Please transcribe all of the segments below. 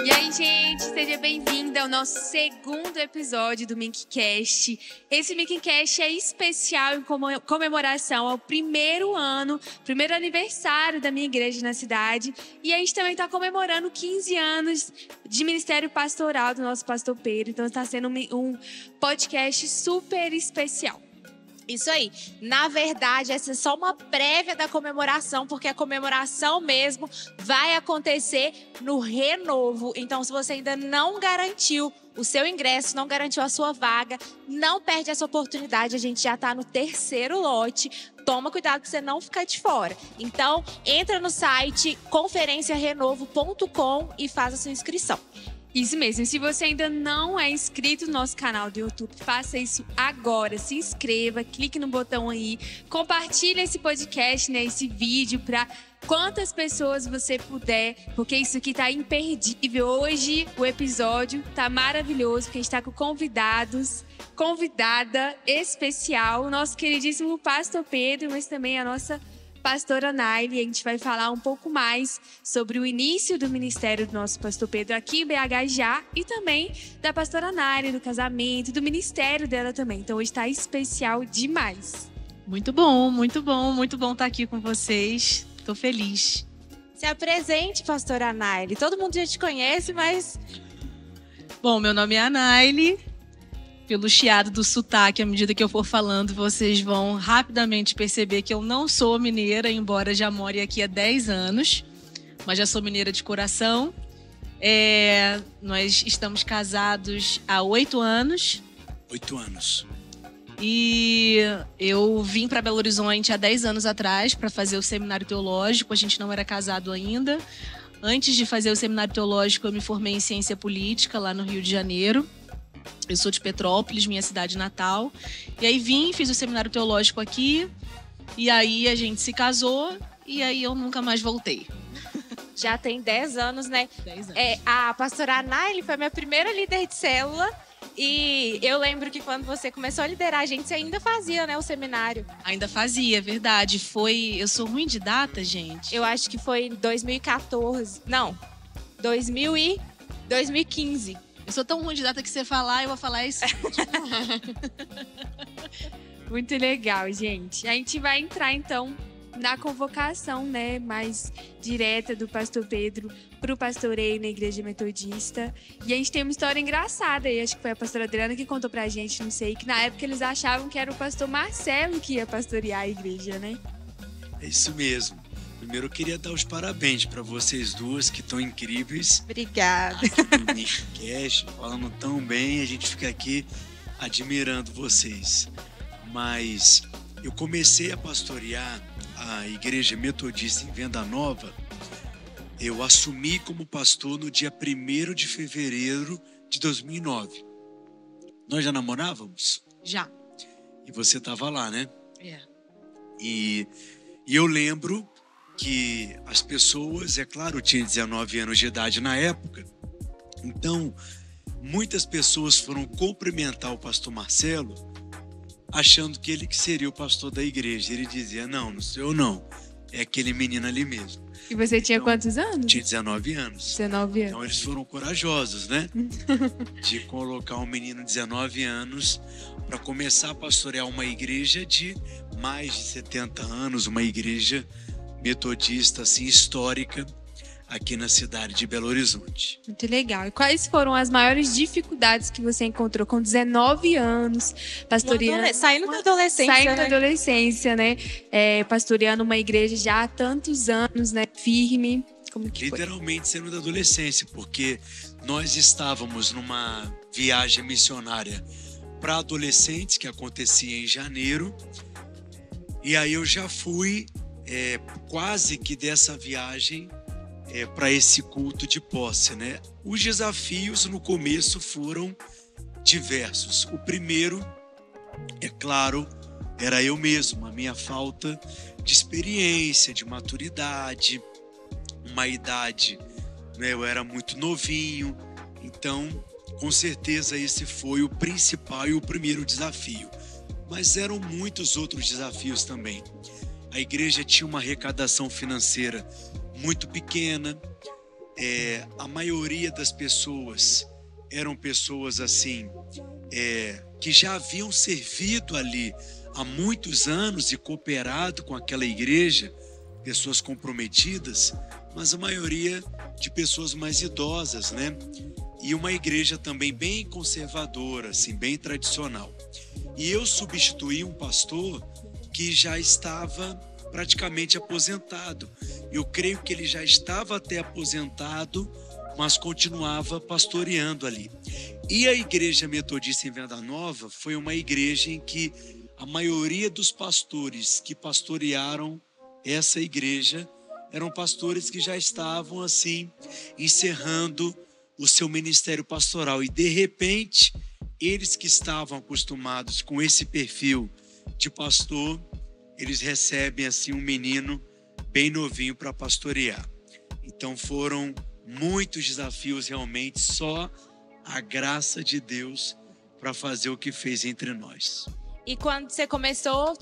E aí, gente, seja bem-vinda ao nosso segundo episódio do Minkcast. Esse Minkcast é especial em comemoração ao primeiro aniversário da minha igreja na cidade. E a gente também está comemorando 15 anos de ministério pastoral do nosso pastor Pedro. Então está sendo um podcast super especial. Isso aí. Na verdade, essa é só uma prévia da comemoração, porque a comemoração mesmo vai acontecer no Renovo. Então, se você ainda não garantiu o seu ingresso, não garantiu a sua vaga, não perde essa oportunidade. A gente já está no terceiro lote. Toma cuidado para você não ficar de fora. Então, entra no site conferenciarenovo.com e faz a sua inscrição. Isso mesmo. E se você ainda não é inscrito no nosso canal do YouTube, faça isso agora. Se inscreva, clique no botão aí, compartilhe esse podcast, esse vídeo para quantas pessoas você puder, porque isso aqui tá imperdível. Hoje o episódio tá maravilhoso, porque a gente tá com convidada especial, o nosso queridíssimo pastor Pedro, mas também a nossa pastora Naile. A gente vai falar um pouco mais sobre o início do ministério do nosso pastor Pedro aqui em BH já, e também da pastora Naile, do casamento, do ministério dela também. Então hoje está especial demais. Muito bom estar aqui com vocês. Estou feliz. Se apresente, pastora Naile. Todo mundo já te conhece, mas... Bom, meu nome é Anaile. Pelo chiado do sotaque, à medida que eu for falando, vocês vão rapidamente perceber que eu não sou mineira, embora já more aqui há 10 anos, mas já sou mineira de coração. Nós estamos casados há 8 anos. 8 anos. E eu vim para Belo Horizonte há 10 anos atrás para fazer o seminário teológico. A gente não era casado ainda. Antes de fazer o seminário teológico, eu me formei em ciência política lá no Rio de Janeiro. Eu sou de Petrópolis, minha cidade natal. E aí fiz o seminário teológico aqui. E aí a gente se casou. E aí eu nunca mais voltei. Já tem 10 anos, né? 10 anos. A pastora Anaile foi minha primeira líder de célula. E eu lembro que quando você começou a liderar a gente, você ainda fazia, né, o seminário. Ainda fazia, é verdade. Eu sou ruim de data, gente. Eu acho que foi em 2014. Não, 2015. Eu sou tão ruim de data que você falar, eu vou falar isso. Muito legal, gente. A gente vai entrar, então, na convocação, mais direta do pastor Pedro para o pastoreio na Igreja Metodista. E a gente tem uma história engraçada aí, acho que foi a pastora Adriana que contou pra gente, não sei, que na época eles achavam que era o pastor Marcelo que ia pastorear a igreja, né? É isso mesmo. Primeiro eu queria dar os parabéns para vocês duas, que estão incríveis. Obrigada. Aqui no Minkcast, falando tão bem, a gente fica aqui admirando vocês. Mas eu comecei a pastorear a Igreja Metodista em Venda Nova. Eu assumi como pastor no dia 1º de fevereiro de 2009. Nós já namorávamos? Já. E você estava lá, né? É. E eu lembro que as pessoas, é claro, eu tinha 19 anos de idade na época, então muitas pessoas foram cumprimentar o pastor Marcelo achando que ele que seria o pastor da igreja. Ele dizia, não sou eu não, é aquele menino ali mesmo. E você tinha quantos anos? Tinha 19 anos. 19 anos. Então eles foram corajosos, né? De colocar um menino de 19 anos para começar a pastorear uma igreja de mais de 70 anos, uma igreja metodista, assim, histórica, aqui na cidade de Belo Horizonte. Muito legal. E quais foram as maiores dificuldades que você encontrou com 19 anos, pastoreando? Saindo da adolescência. Saindo da adolescência, né? Pastoreando uma igreja já há tantos anos, né? Firme. Como que foi? Literalmente saindo da adolescência, porque nós estávamos numa viagem missionária para adolescentes, que acontecia em janeiro, e aí eu já fui quase que dessa viagem para esse culto de posse, né? Os desafios no começo foram diversos. O primeiro, é claro, era eu mesmo, a minha falta de experiência, de maturidade, uma idade, né? Eu era muito novinho, então com certeza esse foi o principal e o primeiro desafio. Mas eram muitos outros desafios também. A igreja tinha uma arrecadação financeira muito pequena. A maioria das pessoas eram pessoas assim, que já haviam servido ali há muitos anos e cooperado com aquela igreja, pessoas comprometidas, mas a maioria de pessoas mais idosas, né? E uma igreja também bem conservadora, assim, bem tradicional. E eu substituí um pastor que já estava praticamente aposentado. Eu creio que ele já estava até aposentado, mas continuava pastoreando ali. E a Igreja Metodista em Venda Nova foi uma igreja em que a maioria dos pastores que pastorearam essa igreja eram pastores que já estavam assim encerrando o seu ministério pastoral. E de repente, eles que estavam acostumados com esse perfil de pastor, eles recebem assim um menino bem novinho para pastorear. Então foram muitos desafios realmente, só a graça de Deus para fazer o que fez entre nós. E quando você começou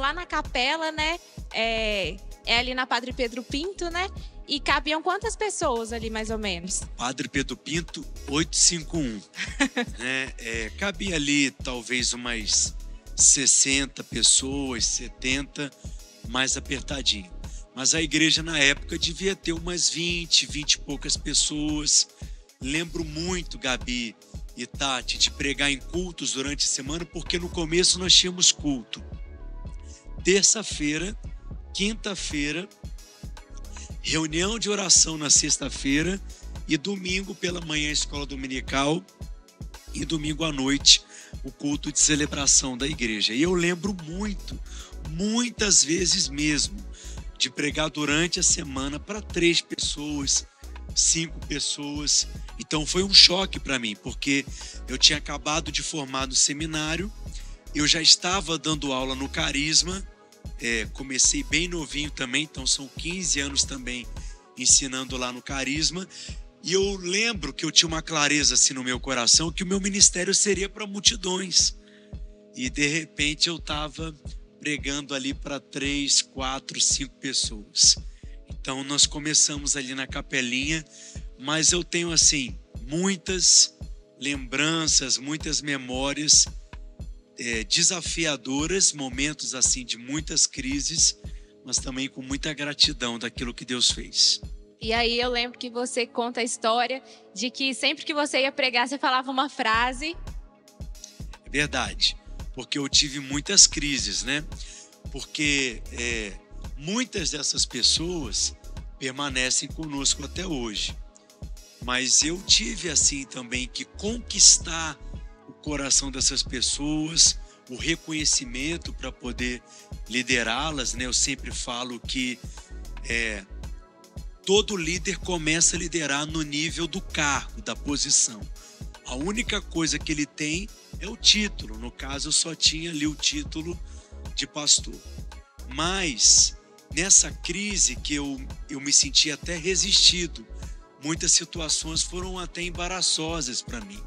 lá na capela, né? É ali na Padre Pedro Pinto, né? E cabiam quantas pessoas ali, mais ou menos? Padre Pedro Pinto, 851. Né? Cabia ali talvez umas 60 pessoas, 70, mais apertadinho. Mas a igreja na época devia ter umas 20 e poucas pessoas. Lembro muito, Gabi e Tati, de pregar em cultos durante a semana, porque no começo nós tínhamos culto terça-feira, quinta-feira, reunião de oração na sexta-feira e domingo pela manhã a escola dominical e domingo à noite o culto de celebração da igreja. E eu lembro muitas vezes mesmo, de pregar durante a semana para 3 pessoas, 5 pessoas. Então foi um choque para mim, porque eu tinha acabado de formar no seminário, eu já estava dando aula no Carisma, comecei bem novinho também, então são 15 anos também ensinando lá no Carisma. E eu lembro que eu tinha uma clareza assim no meu coração que o meu ministério seria para multidões. E de repente eu estava pregando ali para 3, 4, 5 pessoas. Então nós começamos ali na capelinha, mas eu tenho assim muitas lembranças, muitas memórias desafiadoras, momentos assim de muitas crises, mas também com muita gratidão daquilo que Deus fez. E aí eu lembro que você conta a história de que sempre que você ia pregar, você falava uma frase. É verdade, porque eu tive muitas crises, né? Porque muitas dessas pessoas permanecem conosco até hoje. Mas eu tive assim também que conquistar o coração dessas pessoas, o reconhecimento para poder liderá-las, né? Eu sempre falo que todo líder começa a liderar no nível do cargo, da posição. A única coisa que ele tem é o título. No caso, eu só tinha ali o título de pastor. Mas nessa crise que eu me senti até resistido, muitas situações foram até embaraçosas para mim.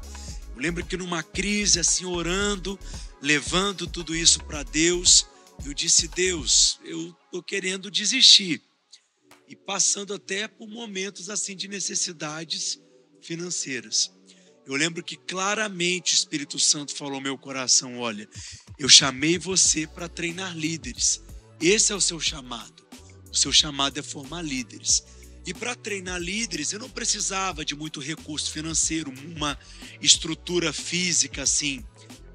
Eu lembro que numa crise, assim, orando, levando tudo isso para Deus, eu disse: Deus, eu estou querendo desistir. E passando até por momentos assim de necessidades financeiras. Eu lembro que claramente o Espírito Santo falou ao meu coração: olha, eu chamei você para treinar líderes. Esse é o seu chamado. O seu chamado é formar líderes. E para treinar líderes, eu não precisava de muito recurso financeiro, uma estrutura física assim,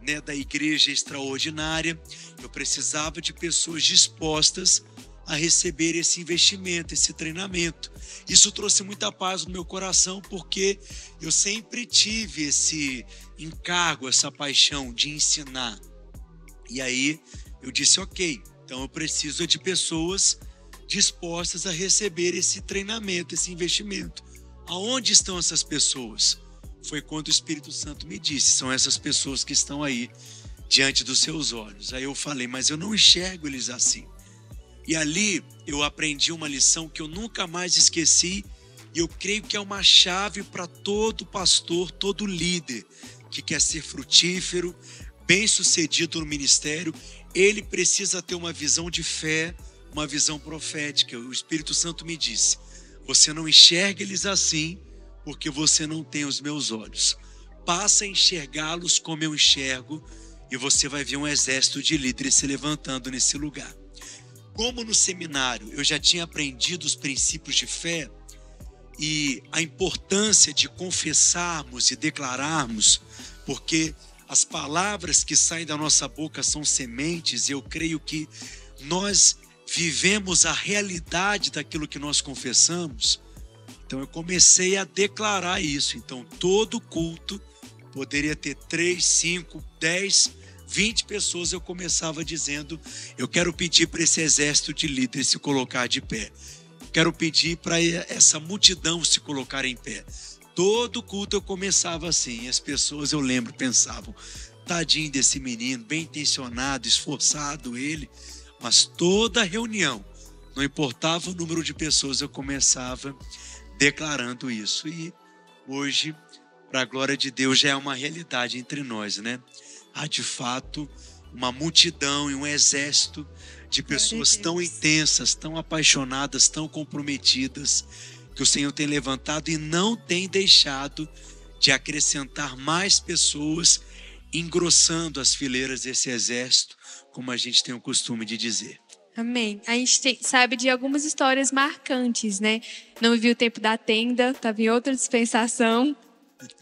né, da igreja extraordinária. Eu precisava de pessoas dispostas a receber esse investimento, esse treinamento. Isso trouxe muita paz no meu coração, porque eu sempre tive esse encargo, essa paixão de ensinar. E aí eu disse: ok, então eu preciso de pessoas dispostas a receber esse treinamento, esse investimento. Aonde estão essas pessoas? Foi quando o Espírito Santo me disse: são essas pessoas que estão aí diante dos seus olhos. Aí eu falei: mas eu não enxergo eles assim. E ali eu aprendi uma lição que eu nunca mais esqueci, e eu creio que é uma chave para todo pastor, todo líder que quer ser frutífero, bem-sucedido no ministério. Ele precisa ter uma visão de fé, uma visão profética. O Espírito Santo me disse: Você não enxerga eles assim porque você não tem os meus olhos. Passa a enxergá-los como eu enxergo e você vai ver um exército de líderes se levantando nesse lugar. Como no seminário eu já tinha aprendido os princípios de fé e a importância de confessarmos e declararmos, porque as palavras que saem da nossa boca são sementes, e eu creio que nós vivemos a realidade daquilo que nós confessamos. Então eu comecei a declarar isso. Então todo culto poderia ter 3, 5, 10, 20 pessoas. Eu começava dizendo: eu quero pedir para esse exército de líderes se colocar de pé. Quero pedir para essa multidão se colocar em pé. Todo culto eu começava assim. E as pessoas, eu lembro, pensavam: tadinho desse menino, bem intencionado, esforçado ele. Mas toda reunião, não importava o número de pessoas, eu começava declarando isso. E hoje, para a glória de Deus, já é uma realidade entre nós, né? Há de fato uma multidão e um exército de pessoas tão intensas, tão apaixonadas, tão comprometidas, que o Senhor tem levantado e não tem deixado de acrescentar mais pessoas, engrossando as fileiras desse exército, como a gente tem o costume de dizer. Amém. A gente sabe de algumas histórias marcantes, né? Não vivi o tempo da tenda, estava em outra dispensação,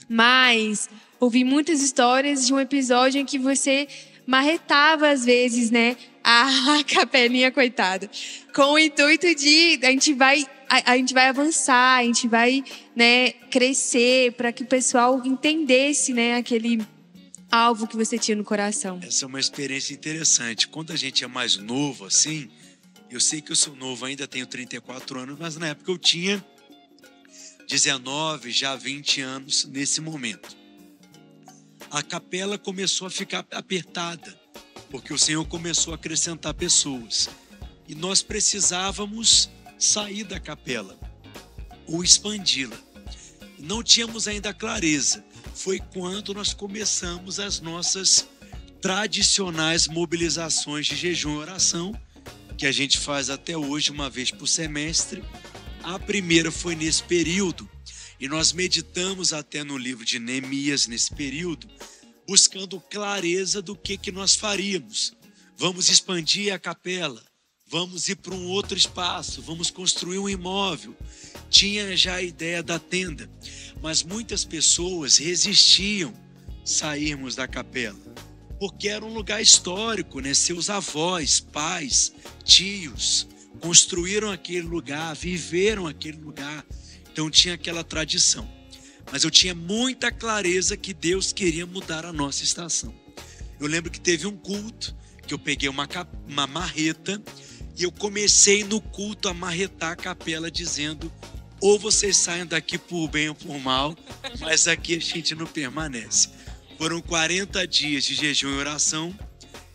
mas ouvi muitas histórias de um episódio em que você marretava às vezes, né, a capelinha, coitada, com o intuito de a gente vai avançar, a gente vai, né, crescer, para que o pessoal entendesse, né, aquele alvo que você tinha no coração. Essa é uma experiência interessante. Quando a gente é mais novo assim, eu sei que eu sou novo, ainda tenho 34 anos, mas na época eu tinha 19, já 20 anos nesse momento. A capela começou a ficar apertada, porque o Senhor começou a acrescentar pessoas. E nós precisávamos sair da capela ou expandi-la. Não tínhamos ainda clareza. Foi quando nós começamos as nossas tradicionais mobilizações de jejum e oração, que a gente faz até hoje, uma vez por semestre. A primeira foi nesse período, e nós meditamos até no livro de Neemias nesse período, buscando clareza do que nós faríamos. Vamos expandir a capela, vamos ir para um outro espaço, vamos construir um imóvel. Tinha já a ideia da tenda, mas muitas pessoas resistiam sairmos da capela, porque era um lugar histórico, né? Seus avós, pais, tios construíram aquele lugar, viveram aquele lugar, então tinha aquela tradição. Mas eu tinha muita clareza que Deus queria mudar a nossa estação. Eu lembro que teve um culto que eu peguei uma marreta e eu comecei no culto a marretar a capela dizendo: ou vocês saem daqui por bem ou por mal, mas aqui a gente não permanece. Foram 40 dias de jejum e oração,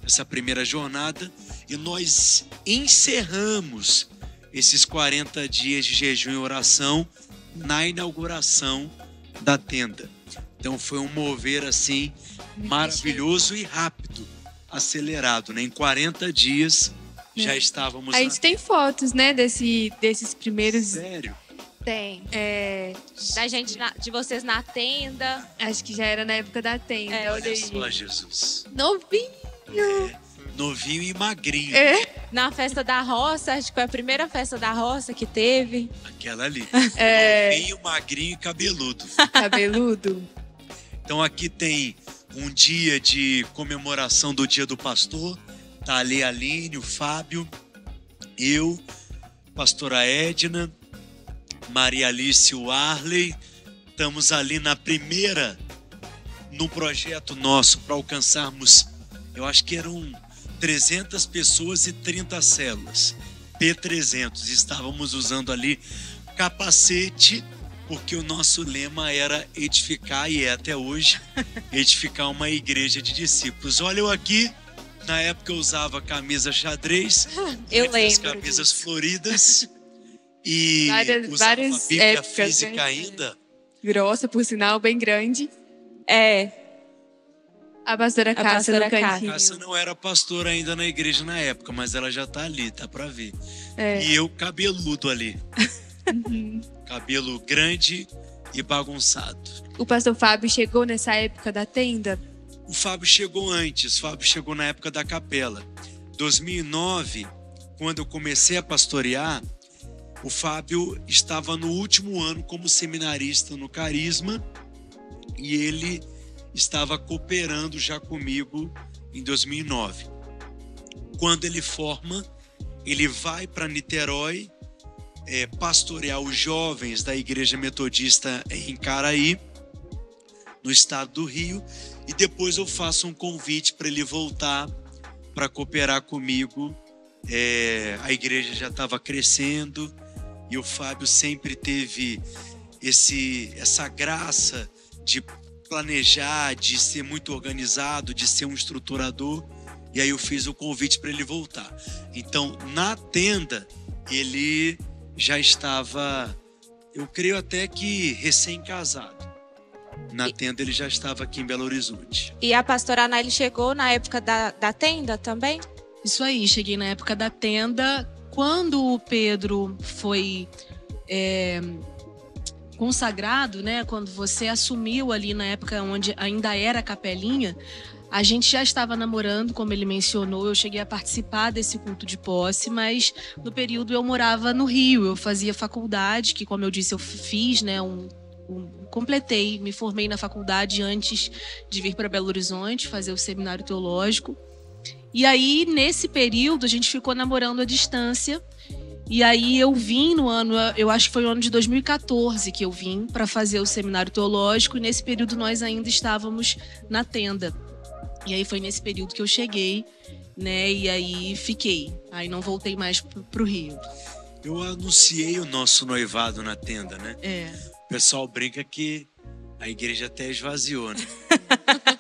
essa primeira jornada, e nós encerramos esses 40 dias de jejum e oração na inauguração da tenda. Então foi um mover assim maravilhoso e rápido, acelerado, né? Em 40 dias já estávamos. A gente tem fotos, né, desses primeiros. Sério? Tem. Da gente, de vocês na tenda. Acho que já era na época da tenda. Olha Olha aí. só, Jesus. Novinho. Novinho e magrinho. Na festa da roça, acho que foi a primeira festa da roça que teve. Aquela ali. Novinho, magrinho e cabeludo. Cabeludo. Então aqui tem um dia de comemoração do Dia do Pastor. Tá ali a Aline, o Fábio, eu, pastora Edna, Maria Alice e o Arley. Estamos ali na primeira, no projeto nosso para alcançarmos, eu acho que eram 300 pessoas e 30 células. P300. Estávamos usando ali capacete, porque o nosso lema era edificar, e é até hoje, edificar uma igreja de discípulos. Olha eu aqui, na época eu usava camisa xadrez, Eu lembro camisas disso. floridas, e usava várias a Bíblia épocas, física né? ainda. Grossa, por sinal, bem grande. A pastora Cássia no pastora cantinho. Cássia não era pastora ainda na igreja na época, mas ela já tá ali, dá pra ver. É. E eu cabeludo ali. Cabelo grande e bagunçado. O pastor Fábio chegou nessa época da tenda? O Fábio chegou antes, o Fábio chegou na época da capela. 2009, quando eu comecei a pastorear, o Fábio estava no último ano como seminarista no Carisma e ele estava cooperando já comigo em 2009. Quando ele forma, ele vai para Niterói pastorear os jovens da Igreja Metodista em Caraí, no estado do Rio, e depois eu faço um convite para ele voltar para cooperar comigo. A igreja já estava crescendo e o Fábio sempre teve essa graça de planejar, de ser muito organizado, de ser um estruturador. E aí eu fiz o convite para ele voltar. Então, na tenda, ele já estava, eu creio até que recém-casado. Na tenda ele já estava aqui em Belo Horizonte. E a pastora Anaíli chegou na época da tenda também? Isso aí, cheguei na época da tenda. Quando o Pedro foi consagrado, né? Quando você assumiu ali na época onde ainda era capelinha, a gente já estava namorando, como ele mencionou. Eu cheguei a participar desse culto de posse, mas no período eu morava no Rio. Eu fazia faculdade, que como eu disse, eu fiz, né? Completei, me formei na faculdade antes de vir para Belo Horizonte fazer o seminário teológico. E aí, nesse período, a gente ficou namorando à distância. E aí eu vim no ano, eu acho que foi o ano de 2014 que eu vim para fazer o seminário teológico. E nesse período nós ainda estávamos na tenda. E aí foi nesse período que eu cheguei, né? E aí fiquei. Aí não voltei mais pro Rio. Eu anunciei o nosso noivado na tenda, né? O pessoal brinca que a igreja até esvaziou, né?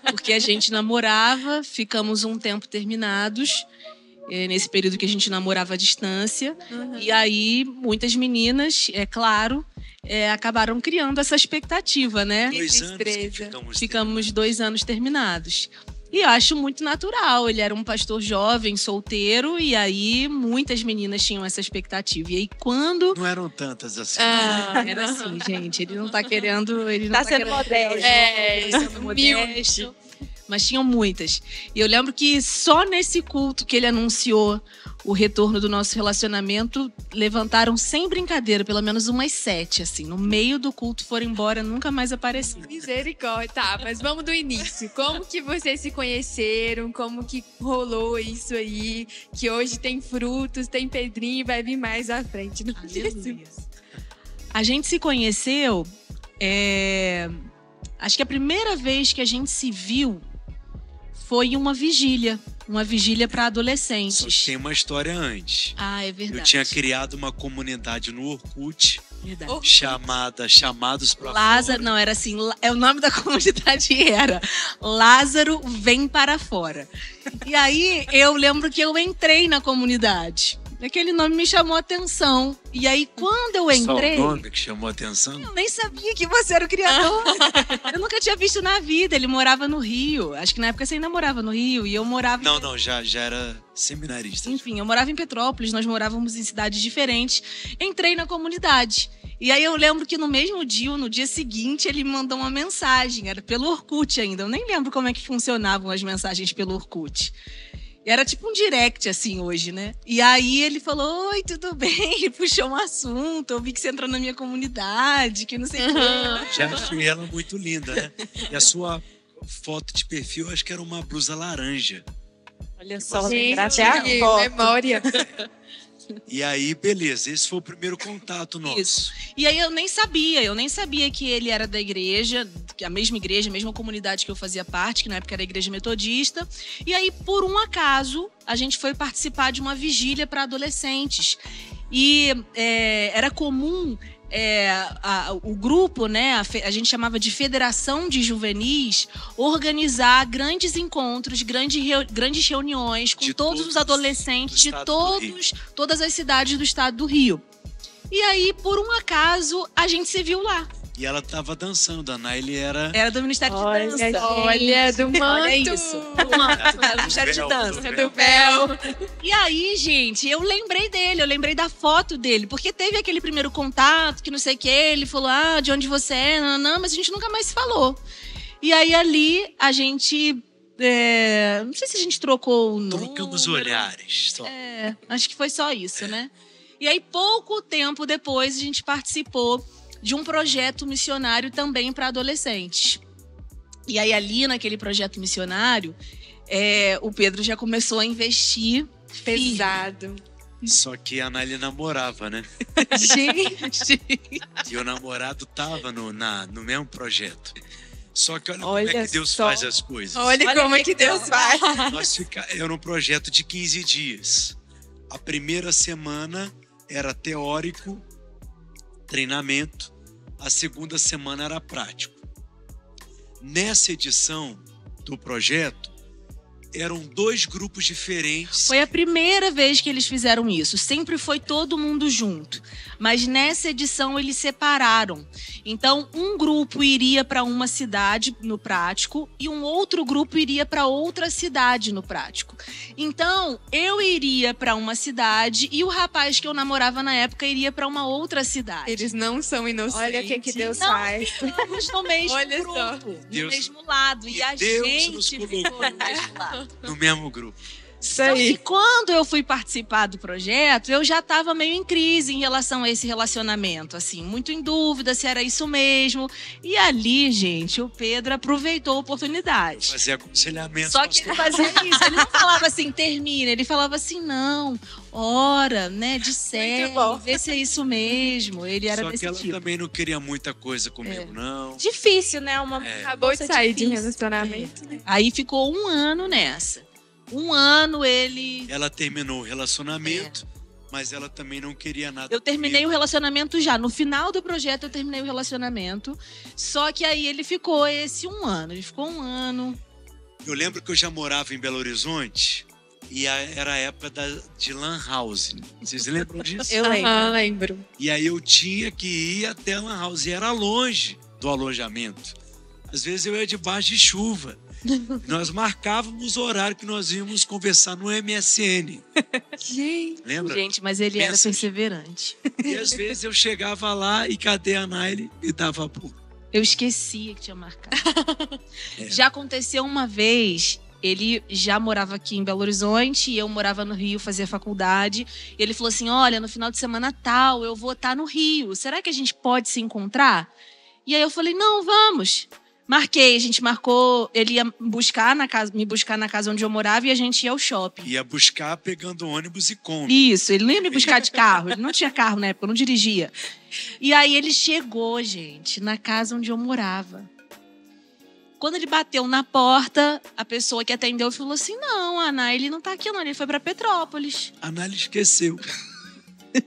Porque a gente namorava, ficamos um tempo terminados, nesse período que a gente namorava à distância. Uhum. E aí, muitas meninas, é claro, acabaram criando essa expectativa, né? 2 anos que Ficamos 2 anos terminados. E eu acho muito natural, ele era um pastor jovem, solteiro, e aí muitas meninas tinham essa expectativa. E aí quando... Não eram tantas assim. Era assim, gente, ele não tá querendo... Ele não Tá sendo modesto. Sendo modesto. Mas tinham muitas. E eu lembro que só nesse culto que ele anunciou o retorno do nosso relacionamento, levantaram sem brincadeira, pelo menos umas 7, assim. No meio do culto foram embora, nunca mais apareceram. Misericórdia. Tá, mas vamos do início. Como que vocês se conheceram? Como que rolou isso aí? Que hoje tem frutos, tem Pedrinho e vai vir mais à frente. Não Aleluia. A gente se conheceu... Acho que a primeira vez que a gente se viu foi uma vigília para adolescentes. Só tem uma história antes. Ah, é verdade. Eu tinha criado uma comunidade no Orkut, Verdade. chamada Chamados para Lázaro, Fora. não, era assim, o nome da comunidade era Lázaro Vem para Fora. E aí eu lembro que eu entrei na comunidade. Aquele nome me chamou a atenção. E aí, quando eu entrei... Só o nome que chamou a atenção? Eu nem sabia que você era o criador. Eu nunca tinha visto na vida. Ele morava no Rio. Acho que na época você ainda morava no Rio. E eu morava... Não, já era seminarista. Enfim, eu morava em Petrópolis. Nós morávamos em cidades diferentes. Entrei na comunidade. E aí eu lembro que no mesmo dia, ou no dia seguinte, ele me mandou uma mensagem. Era pelo Orkut ainda. Eu nem lembro como é que funcionavam as mensagens pelo Orkut. Era tipo um direct, assim, hoje, né? E aí ele falou, oi, tudo bem? Ele puxou um assunto, eu vi que você entrou na minha comunidade, que não sei o quê. Já achei ela muito linda, né? E a sua foto de perfil, acho que era uma blusa laranja. Olha só, Gente, lembrar até a foto. memória. E aí, beleza, esse foi o primeiro contato nosso. Isso. E aí eu nem sabia que ele era da igreja, a mesma comunidade que eu fazia parte, que na época era a igreja metodista. E aí, por um acaso, a gente foi participar de uma vigília para adolescentes. E era comum o grupo, né, a gente chamava de Federação de Juvenis, organizar grandes encontros, grandes reuniões com todos os adolescentes de todas as cidades do estado do Rio. E aí, por um acaso, a gente se viu lá. E ela tava dançando. A Naily era... Era do Ministério de Dança. Olha, do manto. Olha isso. Do manto. Era do Ministério de Dança. Do véu. E aí, gente, eu lembrei dele, eu lembrei da foto dele, porque teve aquele primeiro contato, que não sei o que, ele falou, de onde você é, não, mas a gente nunca mais se falou. E aí, ali, a gente, não sei se a gente trocou o nome. Trocamos olhares. Só. Acho que foi só isso, né? E aí, pouco tempo depois, a gente participou de um projeto missionário também para adolescentes. E aí, ali, naquele projeto missionário, o Pedro já começou a investir Pesado. Só que a Naily namorava, né? Gente! E o namorado tava no mesmo projeto. Só que olha como Olha é que Deus só. faz as coisas. Olha como é que Deus faz. Era um projeto de 15 dias. A primeira semana era teórico, treinamento. A segunda semana era prático. Nessa edição do projeto, eram 2 grupos diferentes. Foi a primeira vez que eles fizeram isso. Sempre foi todo mundo junto. Mas nessa edição eles separaram. Então, um grupo iria para uma cidade no prático e um outro grupo iria para outra cidade no prático. Então, eu iria para uma cidade e o rapaz que eu namorava na época iria para uma outra cidade. Eles não são inocentes. Olha o que Deus faz. Estamos no mesmo Olha grupo, só. no mesmo lado. E a Deus nos gente colocou ficou no mesmo lado. no mesmo grupo. Isso Só aí. que quando eu fui participar do projeto, eu já estava meio em crise em relação a esse relacionamento, assim, muito em dúvida se era isso mesmo. E ali, gente, o Pedro aproveitou a oportunidade. Fazer aconselhamento. Só que ele fazia isso, ele não falava assim, termina, ele falava assim, não, ora, né, discerne, bom. vê se é isso mesmo. Ele era Só desse que ela tipo. também não queria muita coisa comigo, não. Difícil, né? Acabou de sair de difícil. relacionamento. Né? Aí ficou 1 ano nessa. 1 ano ele... Ela terminou o relacionamento, mas ela também não queria nada. Eu terminei comigo. o relacionamento já. No final do projeto, eu terminei o relacionamento. Só que aí ele ficou esse 1 ano. Ele ficou 1 ano. Eu lembro que eu já morava em Belo Horizonte e era a época de Lan House. Vocês lembram disso? Eu lembro. Lembro. E aí eu tinha que ir até a Lan House. E era longe do alojamento. Às vezes eu ia debaixo de chuva. Nós marcávamos o horário que nós íamos conversar no MSN. Gente. Lembra? Gente, mas ele era Pensa. perseverante. E às vezes eu chegava lá e cadê a Naily? Me dava burro. Eu esquecia que tinha marcado. É. Já aconteceu uma vez, ele já morava aqui em Belo Horizonte e eu morava no Rio, fazia faculdade. E ele falou assim, olha, no final de semana tal, eu vou estar no Rio. Será que a gente pode se encontrar? E aí eu falei, não, vamos. Marquei, a gente marcou, ele ia me buscar na casa onde eu morava e a gente ia ao shopping. Ia buscar pegando ônibus e Kombi. Isso, ele não ia me buscar de carro, ele não tinha carro na época, eu não dirigia. E aí ele chegou, gente, na casa onde eu morava. Quando ele bateu na porta, a pessoa que atendeu falou assim, não, Ana, ele não tá aqui não, ele foi pra Petrópolis. A Naily esqueceu.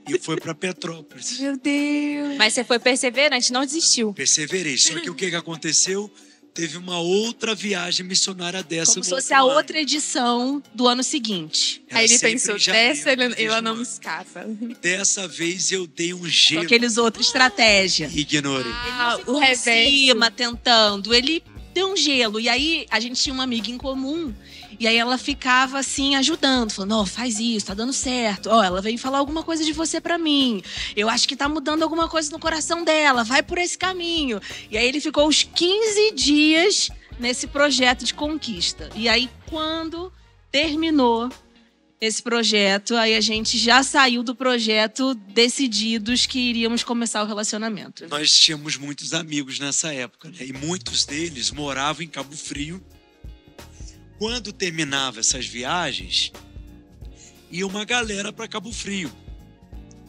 E foi para Petrópolis. Meu Deus. Mas você foi perseverante, não desistiu. Perseverei. Só que o que aconteceu? Teve uma outra viagem missionária dessa. Como se no fosse outro a ano. outra edição do ano seguinte. Era Aí ele sempre pensou, em janeiro, dessa ela mesmo não me ano. escapa. Dessa vez eu dei um Com gelo aqueles outros estratégia. e ignorei. O reverso. Cima, tentando. Ele deu um gelo. E aí, a gente tinha uma amiga em comum. E aí, ela ficava, assim, ajudando. Falando, ó, faz isso, tá dando certo. Ó, ela veio falar alguma coisa de você pra mim. Eu acho que tá mudando alguma coisa no coração dela. Vai por esse caminho. E aí, ele ficou uns 15 dias nesse projeto de conquista. E aí, quando terminou esse projeto, aí a gente já saiu do projeto decididos que iríamos começar o relacionamento. Nós tínhamos muitos amigos nessa época, né? E muitos deles moravam em Cabo Frio. Quando terminava essas viagens, ia uma galera para Cabo Frio.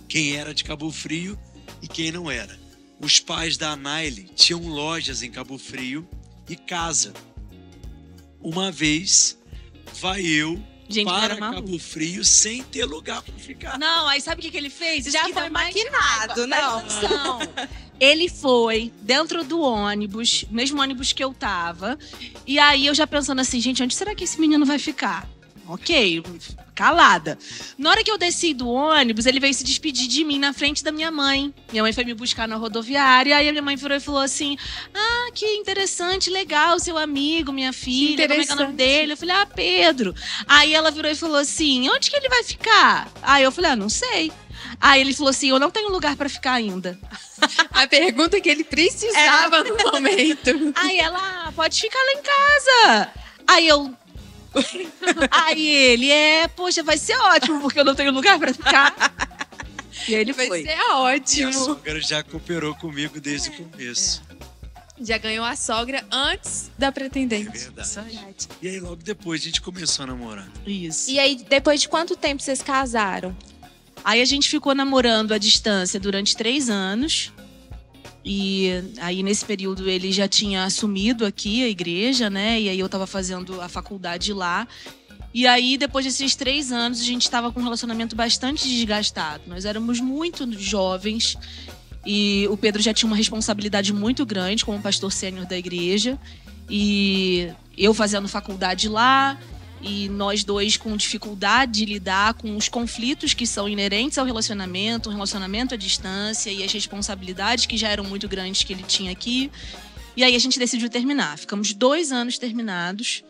Quem era de Cabo Frio e quem não era. Os pais da Naily tinham lojas em Cabo Frio e casa. Uma vez, vai eu Gente, para era maluco. Cabo Frio sem ter lugar para ficar. Não, aí sabe o que ele fez? Isso Já que dá foi mais maquinado, raiva. não. Presta atenção. Ele foi dentro do ônibus, mesmo ônibus que eu tava. E aí eu já pensando assim, gente, onde será que esse menino vai ficar? ok, calada. Na hora que eu desci do ônibus, ele veio se despedir de mim na frente da minha mãe. Minha mãe foi me buscar na rodoviária, aí a minha mãe virou e falou assim, que interessante, legal, seu amigo, minha filha, como é que é o nome dele? Eu falei, Pedro. Aí ela virou e falou assim, onde que ele vai ficar? Aí eu falei, não sei. Aí ele falou assim, eu não tenho lugar pra ficar ainda. A pergunta que ele precisava no momento. Aí ela, pode ficar lá em casa. Aí ele, poxa, vai ser ótimo, porque eu não tenho lugar pra ficar. E aí ele Vai foi. ser E a ótimo. sogra já cooperou comigo desde o começo. Já ganhou a sogra antes da É pretendente. verdade. E aí, logo depois, a gente começou a namorar. Isso. E aí, depois de quanto tempo vocês casaram? Aí a gente ficou namorando à distância durante 3 anos. E aí, nesse período, ele já tinha assumido aqui a igreja, né? E aí eu tava fazendo a faculdade lá. E aí, depois desses 3 anos, a gente estava com um relacionamento bastante desgastado. Nós éramos muito jovens e o Pedro já tinha uma responsabilidade muito grande como pastor sênior da igreja. E eu fazendo faculdade lá, e nós dois com dificuldade de lidar com os conflitos que são inerentes ao relacionamento, o relacionamento à distância e as responsabilidades que já eram muito grandes que ele tinha aqui. E aí a gente decidiu terminar. Ficamos 2 anos terminados.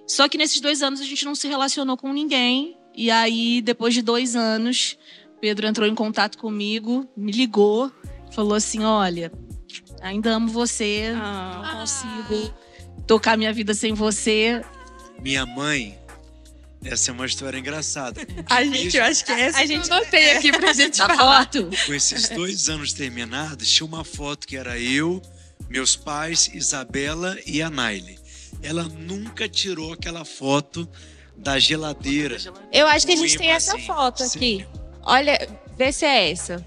Só que nesses 2 anos a gente não se relacionou com ninguém. E aí, depois de 2 anos, Pedro entrou em contato comigo, me ligou, falou assim, olha, ainda amo você, não consigo tocar minha vida sem você. Minha mãe, essa é uma história engraçada. Eu acho que essa A gente- eu anotei aqui pra gente A falar. foto? Com esses 2 anos terminados, tinha uma foto que era eu, meus pais, Isabela e a Naile. Ela nunca tirou aquela foto da geladeira. Eu acho que a Com gente tem essa imãzinho. foto Sim. aqui. Olha, vê se é essa.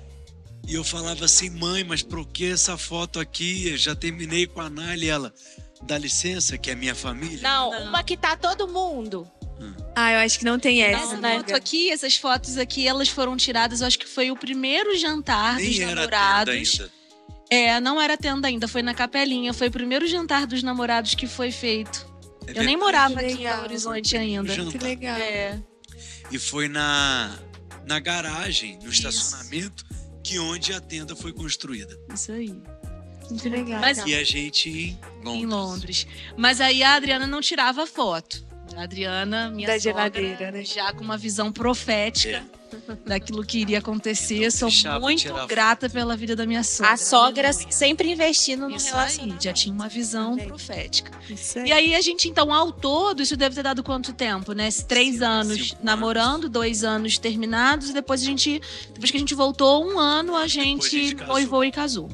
E eu falava assim, mãe, mas por que essa foto aqui? Eu já terminei com a Naile. Ela, dá licença, que é minha família. Não, Não. uma que tá todo mundo. Eu acho que não tem essa, Essa né? foto aqui, essas fotos aqui, elas foram tiradas, eu acho que foi o primeiro jantar dos Nem era tenda namorados. ainda. Não era tenda ainda, foi na capelinha. Foi o primeiro jantar dos namorados que foi feito. É Eu nem verdade. morava Que aqui em legal. Belo Horizonte ainda. Jantar. Que legal. E foi na garagem, no estacionamento, que onde a tenda foi construída. Isso aí. Que legal. Mas E a gente em Londres. em Londres. Mas aí a Adriana não tirava foto. A Adriana, minha Da sogra, geladeira, né? já com uma visão profética daquilo que iria acontecer. Sou Deixava muito tirar foto. grata pela vida da minha sogra. As sogras sempre investindo no Isso aí, relacionamento. já tinha uma visão profética. Isso aí. E aí a gente, então, ao todo, isso deve ter dado quanto tempo, né? 3 anos 5 namorando, 2 anos terminados, e depois que a gente voltou 1 ano, a a gente gente casou. noivou e casou.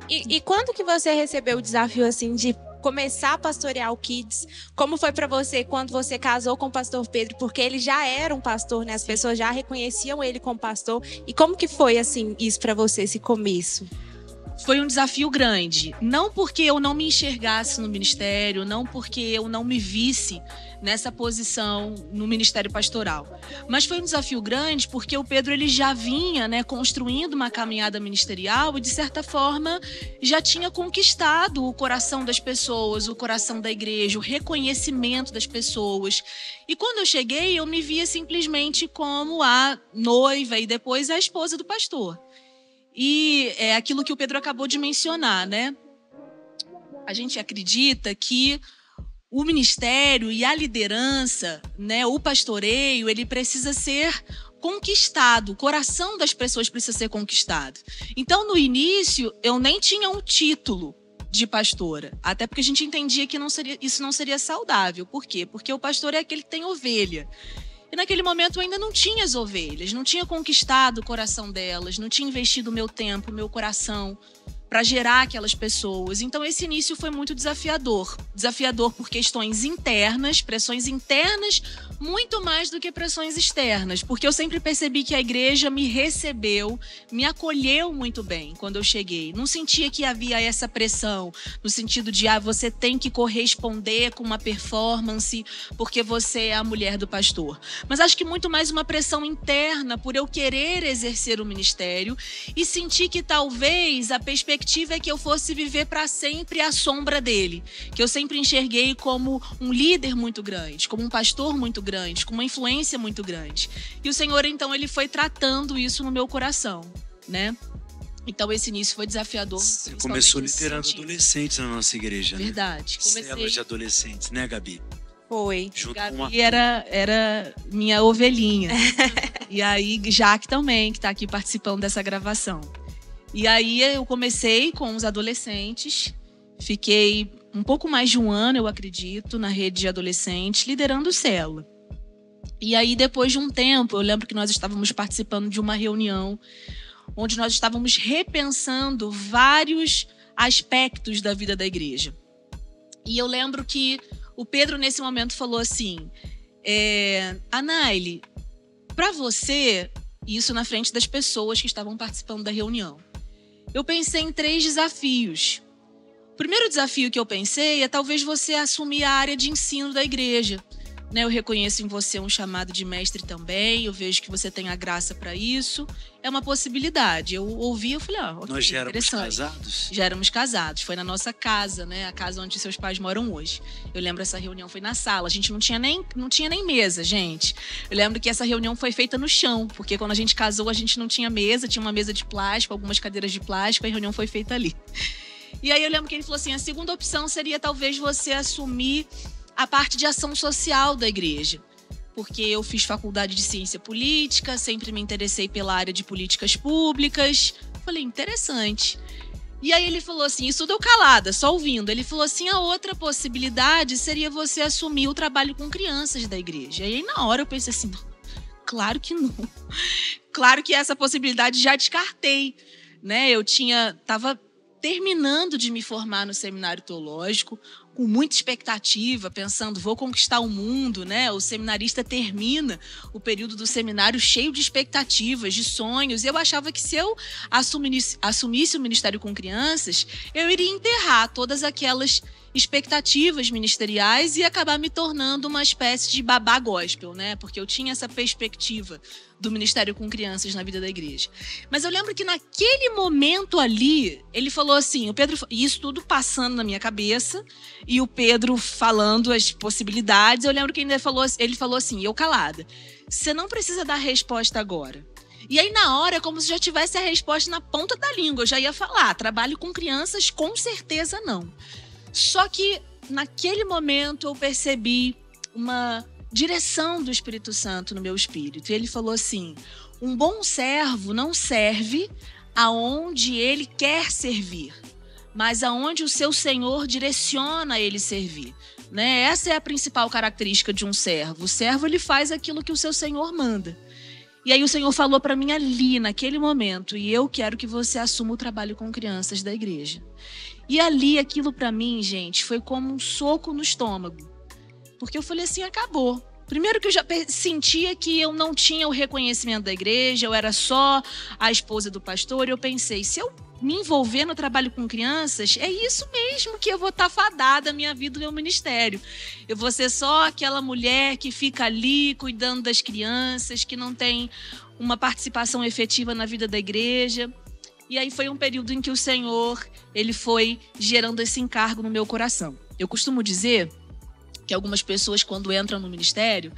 E quando que você recebeu o desafio, assim, de começar a pastorear o Kids? Como foi pra você quando você casou com o pastor Pedro? Porque ele já era um pastor, né? As pessoas já reconheciam ele como pastor. E como que foi, assim, isso pra você, esse começo? Foi um desafio grande. Não porque eu não me enxergasse no ministério, não porque eu não me visse nessa posição no ministério pastoral. Mas foi um desafio grande porque o Pedro ele já vinha, né, construindo uma caminhada ministerial e, de certa forma, já tinha conquistado o coração das pessoas, o coração da igreja, o reconhecimento das pessoas. E quando eu cheguei, eu me via simplesmente como a noiva e depois a esposa do pastor. E é aquilo que o Pedro acabou de mencionar, né? A gente acredita que o ministério e a liderança, né, o pastoreio, ele precisa ser conquistado, o coração das pessoas precisa ser conquistado. Então, no início, eu nem tinha um título de pastora, até porque a gente entendia que isso não seria saudável. Por quê? Porque o pastor é aquele que tem ovelha. E naquele momento eu ainda não tinha as ovelhas, não tinha conquistado o coração delas, não tinha investido o meu tempo, o meu coração para gerar aquelas pessoas. Então esse início foi muito desafiador. Desafiador por questões internas, pressões internas, muito mais do que pressões externas. Porque eu sempre percebi que a igreja me recebeu, me acolheu muito bem quando eu cheguei. Não sentia que havia essa pressão, no sentido de você tem que corresponder com uma performance porque você é a mulher do pastor. Mas acho que muito mais uma pressão interna por eu querer exercer o ministério e sentir que talvez a perspectiva perspectiva é que eu fosse viver para sempre à sombra dele, que eu sempre enxerguei como um líder muito grande, como um pastor muito grande, com uma influência muito grande. E o Senhor, então, ele foi tratando isso no meu coração, né? Então, esse início foi desafiador. Você começou liderando adolescentes na nossa igreja, né? Verdade. Célula de adolescentes, né, Gabi? Foi. Junto Gabi com era minha ovelhinha. E aí, Jaque também, que está aqui participando dessa gravação. E aí, eu comecei com os adolescentes. Fiquei um pouco mais de um ano, eu acredito, na rede de adolescentes, liderando célula. E aí, depois de um tempo, eu lembro que nós estávamos participando de uma reunião onde nós estávamos repensando vários aspectos da vida da igreja. E eu lembro que o Pedro, nesse momento, falou assim, Anaile, para você, isso na frente das pessoas que estavam participando da reunião, eu pensei em 3 desafios. O primeiro desafio que eu pensei é talvez você assumir a área de ensino da igreja. Eu reconheço em você um chamado de mestre também, eu vejo que você tem a graça para isso. É uma possibilidade. Eu ouvi, eu falei, ok, nós já éramos casados? Já éramos casados. Foi na nossa casa, né? A casa onde seus pais moram hoje. Eu lembro, essa reunião foi na sala. A gente não tinha nem mesa, gente. Eu lembro que essa reunião foi feita no chão, porque quando a gente casou, a gente não tinha mesa, tinha uma mesa de plástico, algumas cadeiras de plástico, a reunião foi feita ali. E aí eu lembro que ele falou assim, a segunda opção seria talvez você assumir a parte de ação social da igreja, porque eu fiz faculdade de ciência política, sempre me interessei pela área de políticas públicas. Falei, interessante. E aí ele falou assim, isso deu calada, só ouvindo. Ele falou assim, a outra possibilidade seria você assumir o trabalho com crianças da igreja. E aí na hora eu pensei assim, não, claro que não. Claro que essa possibilidade já descartei, né? Eu estava terminando de me formar no seminário teológico, com muita expectativa, pensando, vou conquistar o mundo, né? O seminarista termina o período do seminário cheio de expectativas, de sonhos. Eu achava que se eu assumisse o ministério com crianças, eu iria enterrar todas aquelas expectativas ministeriais e acabar me tornando uma espécie de babá gospel, né? Porque eu tinha essa perspectiva do ministério com crianças na vida da igreja. Mas eu lembro que naquele momento ali, ele falou assim, o Pedro, isso tudo passando na minha cabeça, e o Pedro falando as possibilidades. Eu lembro que ele falou assim, eu calada, você não precisa dar resposta agora. E aí na hora, como se já tivesse a resposta na ponta da língua, eu já ia falar, trabalho com crianças, com certeza não. Só que naquele momento eu percebi uma direção do Espírito Santo no meu espírito. E ele falou assim, um bom servo não serve aonde ele quer servir, mas aonde o seu Senhor direciona ele servir. Né? Essa é a principal característica de um servo. O servo, ele faz aquilo que o seu Senhor manda. E aí o Senhor falou para mim ali, naquele momento, e eu quero que você assuma o trabalho com crianças da igreja. E ali, aquilo para mim, gente, foi como um soco no estômago. Porque eu falei assim, acabou. Primeiro que eu já sentia que eu não tinha o reconhecimento da igreja, eu era só a esposa do pastor, e eu pensei, se eu me envolver no trabalho com crianças, é isso mesmo que eu vou estar fadada a minha vida no meu ministério. Eu vou ser só aquela mulher que fica ali cuidando das crianças, que não tem uma participação efetiva na vida da igreja. E aí foi um período em que o Senhor, ele foi gerando esse encargo no meu coração. Eu costumo dizer que algumas pessoas, quando entram no ministério,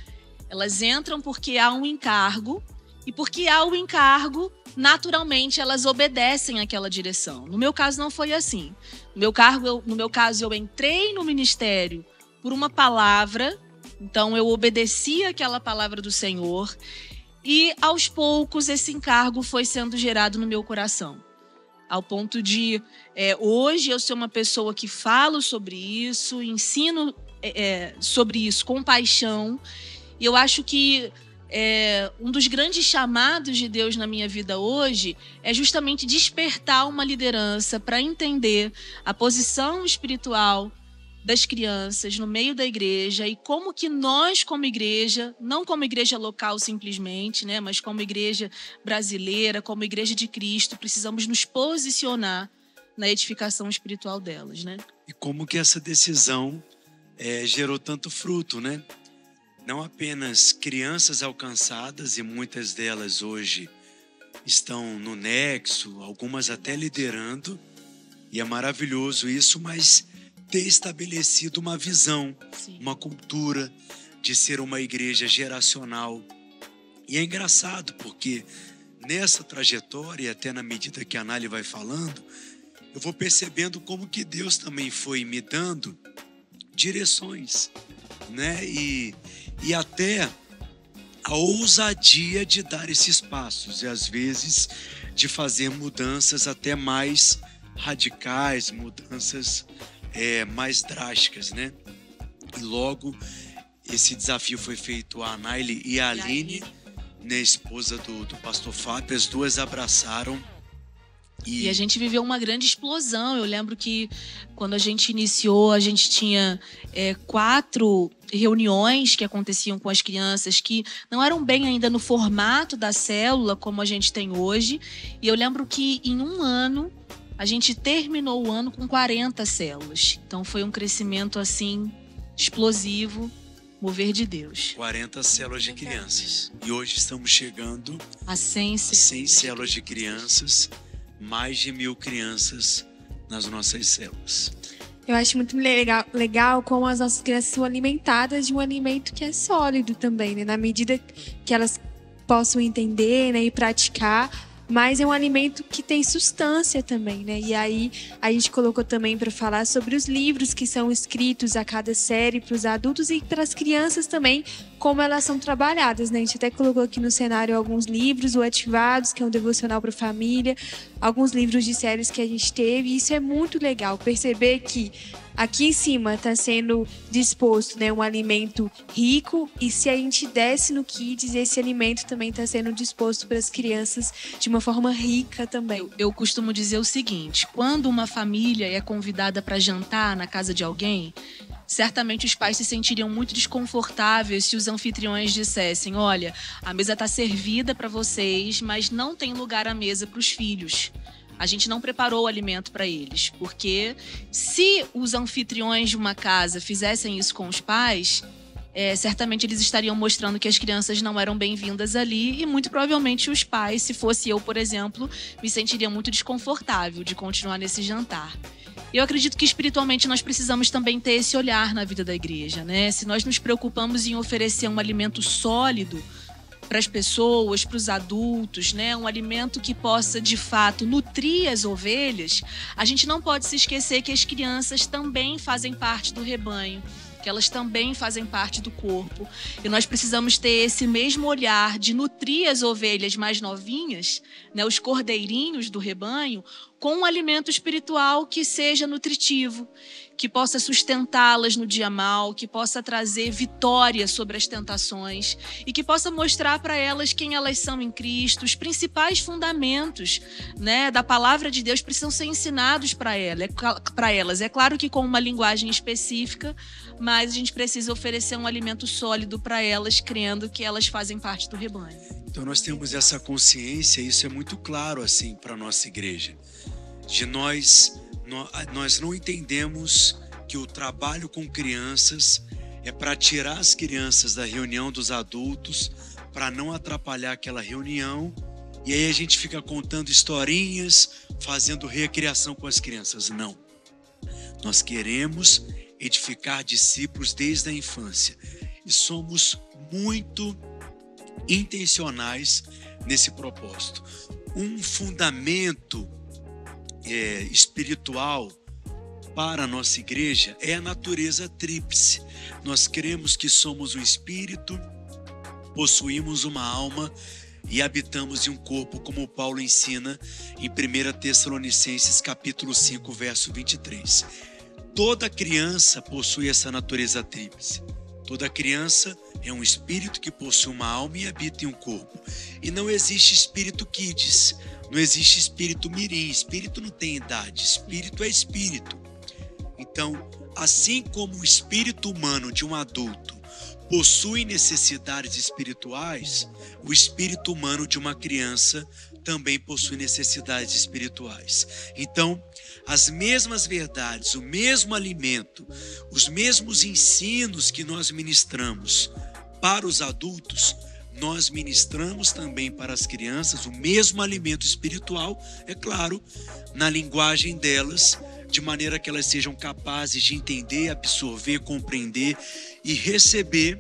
elas entram porque há um encargo, e porque há o encargo, naturalmente elas obedecem àquela direção. No meu caso não foi assim. No meu caso eu entrei no ministério por uma palavra, então eu obedeci àquela palavra do Senhor, e aos poucos esse encargo foi sendo gerado no meu coração. Ao ponto de hoje eu ser uma pessoa que falo sobre isso, ensino sobre isso com paixão. E eu acho que um dos grandes chamados de Deus na minha vida hoje é justamente despertar uma liderança para entender a posição espiritual das crianças no meio da igreja e como que nós, como igreja, não como igreja local simplesmente, né, mas como igreja brasileira, como igreja de Cristo, precisamos nos posicionar na edificação espiritual delas, né? E como que essa decisão gerou tanto fruto, né? Não apenas crianças alcançadas, e muitas delas hoje estão no nexo, algumas até liderando, E é maravilhoso isso, mas ter estabelecido uma visão, Sim. uma cultura de ser uma igreja geracional. E é engraçado porque nessa trajetória, até na medida que a Nália vai falando, eu vou percebendo como que Deus também foi me dando direções, né? E até a ousadia de dar esses passos e às vezes de fazer mudanças até mais radicais, mudanças mais drásticas, né? E logo esse desafio foi feito a Naile e a Aline, né, esposa do pastor Fábio. As duas abraçaram. E a gente viveu uma grande explosão. Eu lembro que quando a gente iniciou, a gente tinha 4 reuniões que aconteciam com as crianças que não eram bem ainda no formato da célula como a gente tem hoje. E eu lembro que em um ano, a gente terminou o ano com 40 células. Então foi um crescimento assim explosivo, mover de Deus. 40 células de crianças. E hoje estamos chegando A 100 células de crianças. Mais de 1.000 crianças nas nossas células. Eu acho muito legal como as nossas crianças são alimentadas de um alimento que é sólido também, né? Na medida que elas possam entender, né, e praticar, mas é um alimento que tem substância também, né? E aí a gente colocou também para falar sobre os livros que são escritos a cada série para os adultos e para as crianças também, como elas são trabalhadas, né? A gente até colocou aqui no cenário alguns livros, o Ativados, que é um devocional para a família, alguns livros de séries que a gente teve, e isso é muito legal, perceber que aqui em cima está sendo disposto, né, um alimento rico, e se a gente desce no Kids, esse alimento também está sendo disposto para as crianças de uma forma rica também. Eu costumo dizer o seguinte: quando uma família é convidada para jantar na casa de alguém, certamente os pais se sentiriam muito desconfortáveis se os anfitriões dissessem: olha, a mesa está servida para vocês, mas não tem lugar à mesa para os filhos. A gente não preparou o alimento para eles, porque se os anfitriões de uma casa fizessem isso com os pais, certamente eles estariam mostrando que as crianças não eram bem-vindas ali, e muito provavelmente os pais, se fosse eu, por exemplo, me sentiria muito desconfortável de continuar nesse jantar. Eu acredito que espiritualmente nós precisamos também ter esse olhar na vida da igreja, né? Se nós nos preocupamos em oferecer um alimento sólido para as pessoas, para os adultos, né? Um alimento que possa, de fato, nutrir as ovelhas, a gente não pode se esquecer que as crianças também fazem parte do rebanho, que elas também fazem parte do corpo. E nós precisamos ter esse mesmo olhar de nutrir as ovelhas mais novinhas, né? Os cordeirinhos do rebanho, com um alimento espiritual que seja nutritivo, que possa sustentá-las no dia mau, que possa trazer vitória sobre as tentações e que possa mostrar para elas quem elas são em Cristo. Os principais fundamentos, né, da palavra de Deus precisam ser ensinados para elas. É claro que com uma linguagem específica, mas a gente precisa oferecer um alimento sólido para elas, crendo que elas fazem parte do rebanho. Então nós temos essa consciência, isso é muito claro assim para a nossa igreja. De nós não entendemos que o trabalho com crianças é para tirar as crianças da reunião dos adultos, para não atrapalhar aquela reunião, e aí a gente fica contando historinhas, fazendo recriação com as crianças. Não. Nós queremos edificar discípulos desde a infância e somos muito intencionais nesse propósito. Um fundamento espiritual para a nossa igreja é a natureza tríplice. Nós cremos que somos um espírito, possuímos uma alma e habitamos em um corpo, como Paulo ensina em 1 Tessalonicenses capítulo 5, verso 23. Toda criança possui essa natureza tríplice. Toda criança é um espírito que possui uma alma e habita em um corpo. E não existe espírito kids, não existe espírito mirim. Espírito não tem idade, espírito é espírito. Então, assim como o espírito humano de um adulto possui necessidades espirituais, o espírito humano de uma criança também possui necessidades espirituais. Então, as mesmas verdades, o mesmo alimento, os mesmos ensinos que nós ministramos para os adultos, nós ministramos também para as crianças o mesmo alimento espiritual, é claro, na linguagem delas, de maneira que elas sejam capazes de entender, absorver, compreender e receber,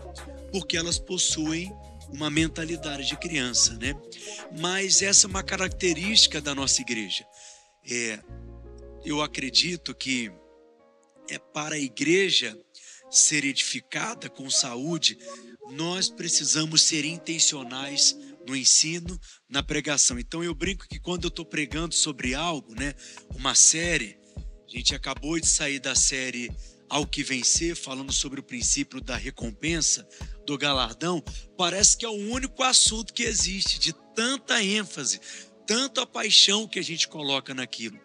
porque elas possuem uma mentalidade de criança, né? Mas essa é uma característica da nossa igreja. Eu acredito que para a igreja ser edificada com saúde, nós precisamos ser intencionais no ensino, na pregação. Então eu brinco que quando eu estou pregando sobre algo, né, uma série, a gente acabou de sair da série Ao que Vencer, falando sobre o princípio da recompensa, do galardão, parece que é o único assunto que existe, de tanta ênfase, tanta paixão que a gente coloca naquilo.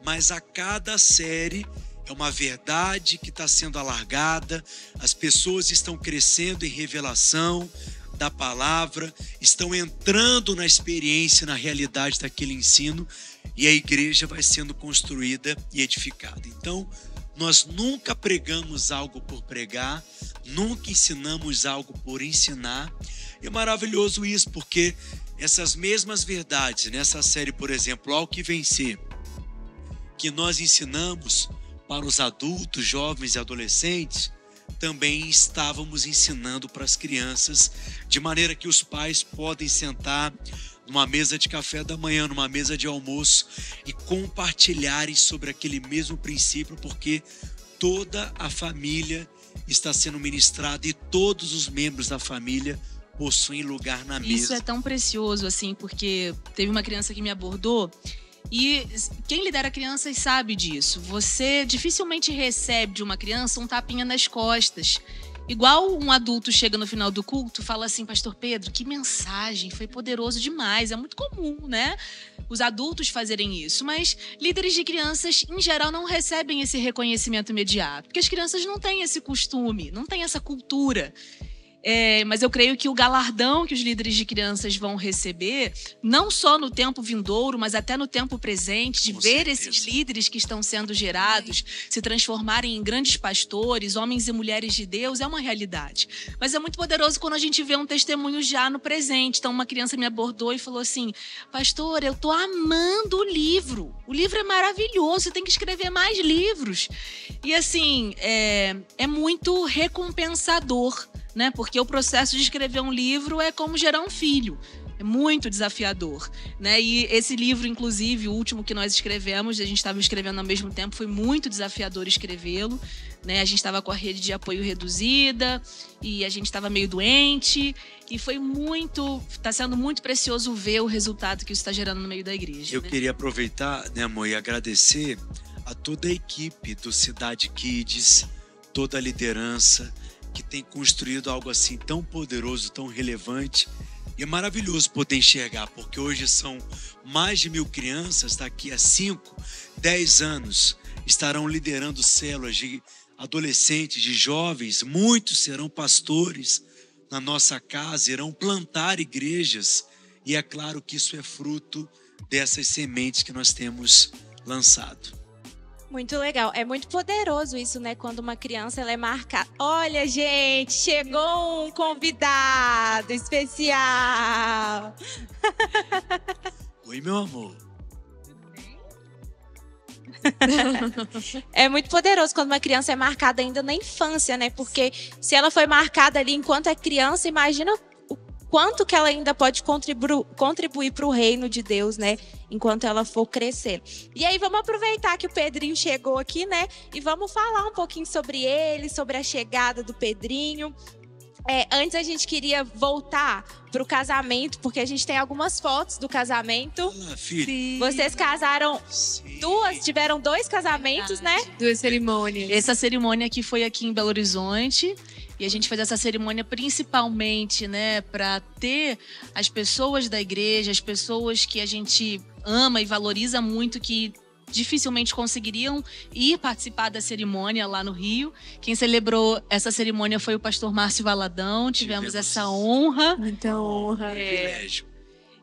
Mas a cada série é uma verdade que está sendo alargada, as pessoas estão crescendo em revelação da palavra, estão entrando na experiência, na realidade daquele ensino, e a igreja vai sendo construída e edificada. Então, nós nunca pregamos algo por pregar, nunca ensinamos algo por ensinar. É maravilhoso isso, porque essas mesmas verdades, nessa série, por exemplo, Ao que Vencer, que nós ensinamos para os adultos, jovens e adolescentes, também estávamos ensinando para as crianças, de maneira que os pais podem sentar numa mesa de café da manhã, numa mesa de almoço e compartilharem sobre aquele mesmo princípio, porque toda a família está sendo ministrada e todos os membros da família possuem lugar na mesa. Isso é tão precioso, assim, porque teve uma criança que me abordou e quem lidera crianças sabe disso. Você dificilmente recebe de uma criança um tapinha nas costas. Igual um adulto chega no final do culto e fala assim: Pastor Pedro, que mensagem, foi poderoso demais. É muito comum, né? Os adultos fazerem isso. Mas líderes de crianças, em geral, não recebem esse reconhecimento imediato. Porque as crianças não têm esse costume, não têm essa cultura. Mas eu creio que o galardão que os líderes de crianças vão receber, não só no tempo vindouro, mas até no tempo presente, de ver esses líderes que estão sendo gerados se transformarem em grandes pastores, homens e mulheres de Deus, é uma realidade. Mas é muito poderoso quando a gente vê um testemunho já no presente. Então uma criança me abordou e falou assim: pastor, eu tô amando o livro é maravilhoso, você tem que escrever mais livros. E assim, é muito recompensador, né? Porque o processo de escrever um livro é como gerar um filho. É muito desafiador, né? E esse livro, inclusive, o último que nós escrevemos, a gente estava escrevendo ao mesmo tempo, foi muito desafiador escrevê-lo, né? A gente estava com a rede de apoio reduzida e a gente estava meio doente e está sendo muito precioso ver o resultado que isso está gerando no meio da igreja. Eu queria aproveitar, né, amor, e agradecer a toda a equipe do Cidade Kids, toda a liderança, que tem construído algo assim tão poderoso, tão relevante. E é maravilhoso poder enxergar, porque hoje são mais de 1.000 crianças, daqui a 5, 10 anos, estarão liderando células de adolescentes, de jovens. Muitos serão pastores na nossa casa, irão plantar igrejas. E é claro que isso é fruto dessas sementes que nós temos lançado. Muito legal. É muito poderoso isso, né? Quando uma criança ela é marcada. Olha, gente, chegou um convidado especial. Oi, meu amor. É muito poderoso quando uma criança é marcada ainda na infância, né? Porque se ela foi marcada ali enquanto é criança, imagina o quanto que ela ainda pode contribuir para o reino de Deus, né? Enquanto ela for crescer. E aí vamos aproveitar que o Pedrinho chegou aqui, né? E vamos falar um pouquinho sobre ele, sobre a chegada do Pedrinho. Antes a gente queria voltar pro casamento, porque a gente tem algumas fotos do casamento. Olá, filho. Vocês casaram tiveram 2 casamentos, né? 2 cerimônias. Essa cerimônia aqui foi aqui em Belo Horizonte. E a gente fez essa cerimônia principalmente, né, para ter as pessoas da igreja, as pessoas que a gente ama e valoriza muito, que dificilmente conseguiriam ir participar da cerimônia lá no Rio. Quem celebrou essa cerimônia foi o pastor Márcio Valadão. Tivemos essa honra. Muita honra. Privilégio.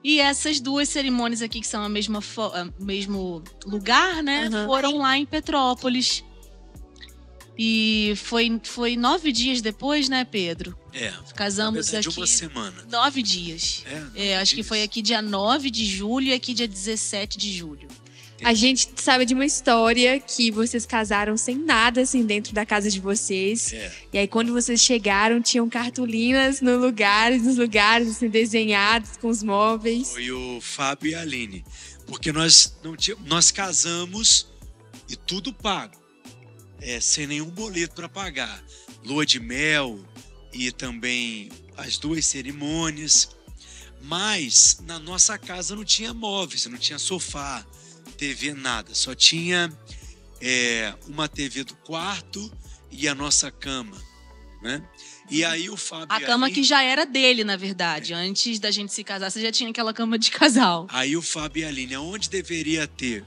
E essas 2 cerimônias aqui, que são o mesmo lugar, né, foram lá em Petrópolis. E foi 9 dias depois, né, Pedro? Casamos de aqui uma semana. 9 dias. Acho que foi aqui dia 9 de julho e aqui dia 17 de julho. A gente sabe de uma história que vocês casaram sem nada, assim, dentro da casa de vocês. E aí, quando vocês chegaram, tinham cartolinas nos lugares, assim, desenhadas com os móveis. Foi o Fábio e a Aline. Porque nós casamos e tudo pago. Sem nenhum boleto para pagar. Lua de mel e também as 2 cerimônias. Mas na nossa casa não tinha móveis, não tinha sofá, TV, nada. Só tinha uma TV do quarto e a nossa cama, né? E aí o Fábio... A cama que já era dele, na verdade. Antes da gente se casar, você já tinha aquela cama de casal. Aí o Fábio e a Aline, onde deveria ter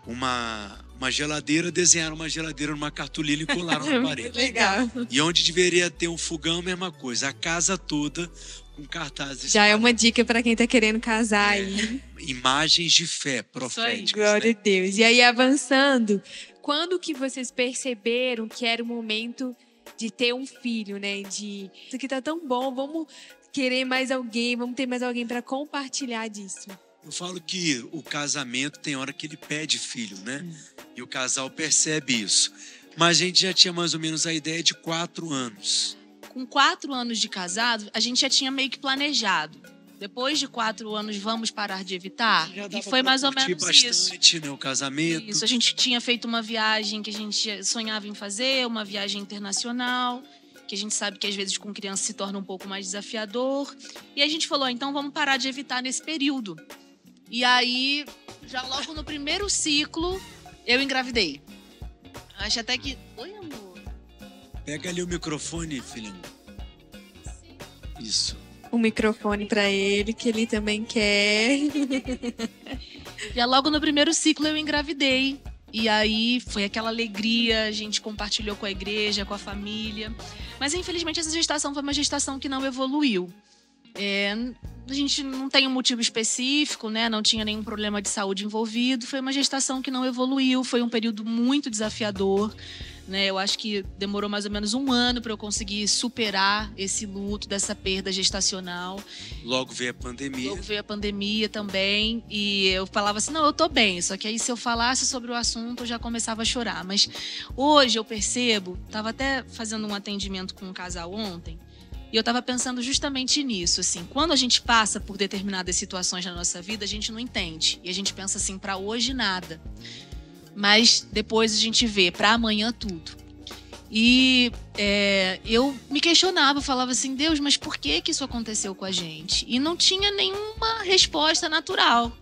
uma geladeira, desenharam uma geladeira numa cartolina e colaram na parede. Legal. E onde deveria ter um fogão, a mesma coisa. A casa toda com cartazes. Já é uma dica para quem tá querendo casar aí. Imagens de fé proféticas. Glória a Deus. E aí, avançando, quando que vocês perceberam que era o momento de ter um filho, né? Isso aqui tá tão bom, vamos querer mais alguém, vamos ter mais alguém para compartilhar disso. Eu falo que o casamento tem hora que ele pede filho, né? E o casal percebe isso. Mas a gente já tinha mais ou menos a ideia de 4 anos. Com 4 anos de casado, a gente já tinha meio que planejado. Depois de 4 anos, vamos parar de evitar? E foi mais ou menos bastante, né, o casamento. Isso, a gente tinha feito uma viagem que a gente sonhava em fazer, uma viagem internacional, que a gente sabe que às vezes com criança se torna um pouco mais desafiador. E a gente falou, então vamos parar de evitar nesse período. E aí, já logo no primeiro ciclo, eu engravidei. Acho até que... Oi, amor. Pega ali o microfone, filhinho. Isso. Um microfone para ele, que ele também quer. Já logo no primeiro ciclo eu engravidei. E aí foi aquela alegria, a gente compartilhou com a igreja, com a família. Mas infelizmente essa gestação foi uma gestação que não evoluiu. A gente não tem um motivo específico, né? Não tinha nenhum problema de saúde envolvido. Foi uma gestação que não evoluiu, foi um período muito desafiador. Né, eu acho que demorou mais ou menos 1 ano para eu conseguir superar esse luto dessa perda gestacional. Logo veio a pandemia. Logo veio a pandemia também. E eu falava assim, não, eu tô bem. Só que aí se eu falasse sobre o assunto, eu já começava a chorar. Mas hoje eu percebo, estava até fazendo um atendimento com um casal ontem, e eu estava pensando justamente nisso. Assim, quando a gente passa por determinadas situações na nossa vida, a gente não entende. E a gente pensa assim, para hoje nada. Mas depois a gente vê, para amanhã tudo. E eu me questionava, falava assim, Deus, mas por que isso aconteceu com a gente? E não tinha nenhuma resposta natural.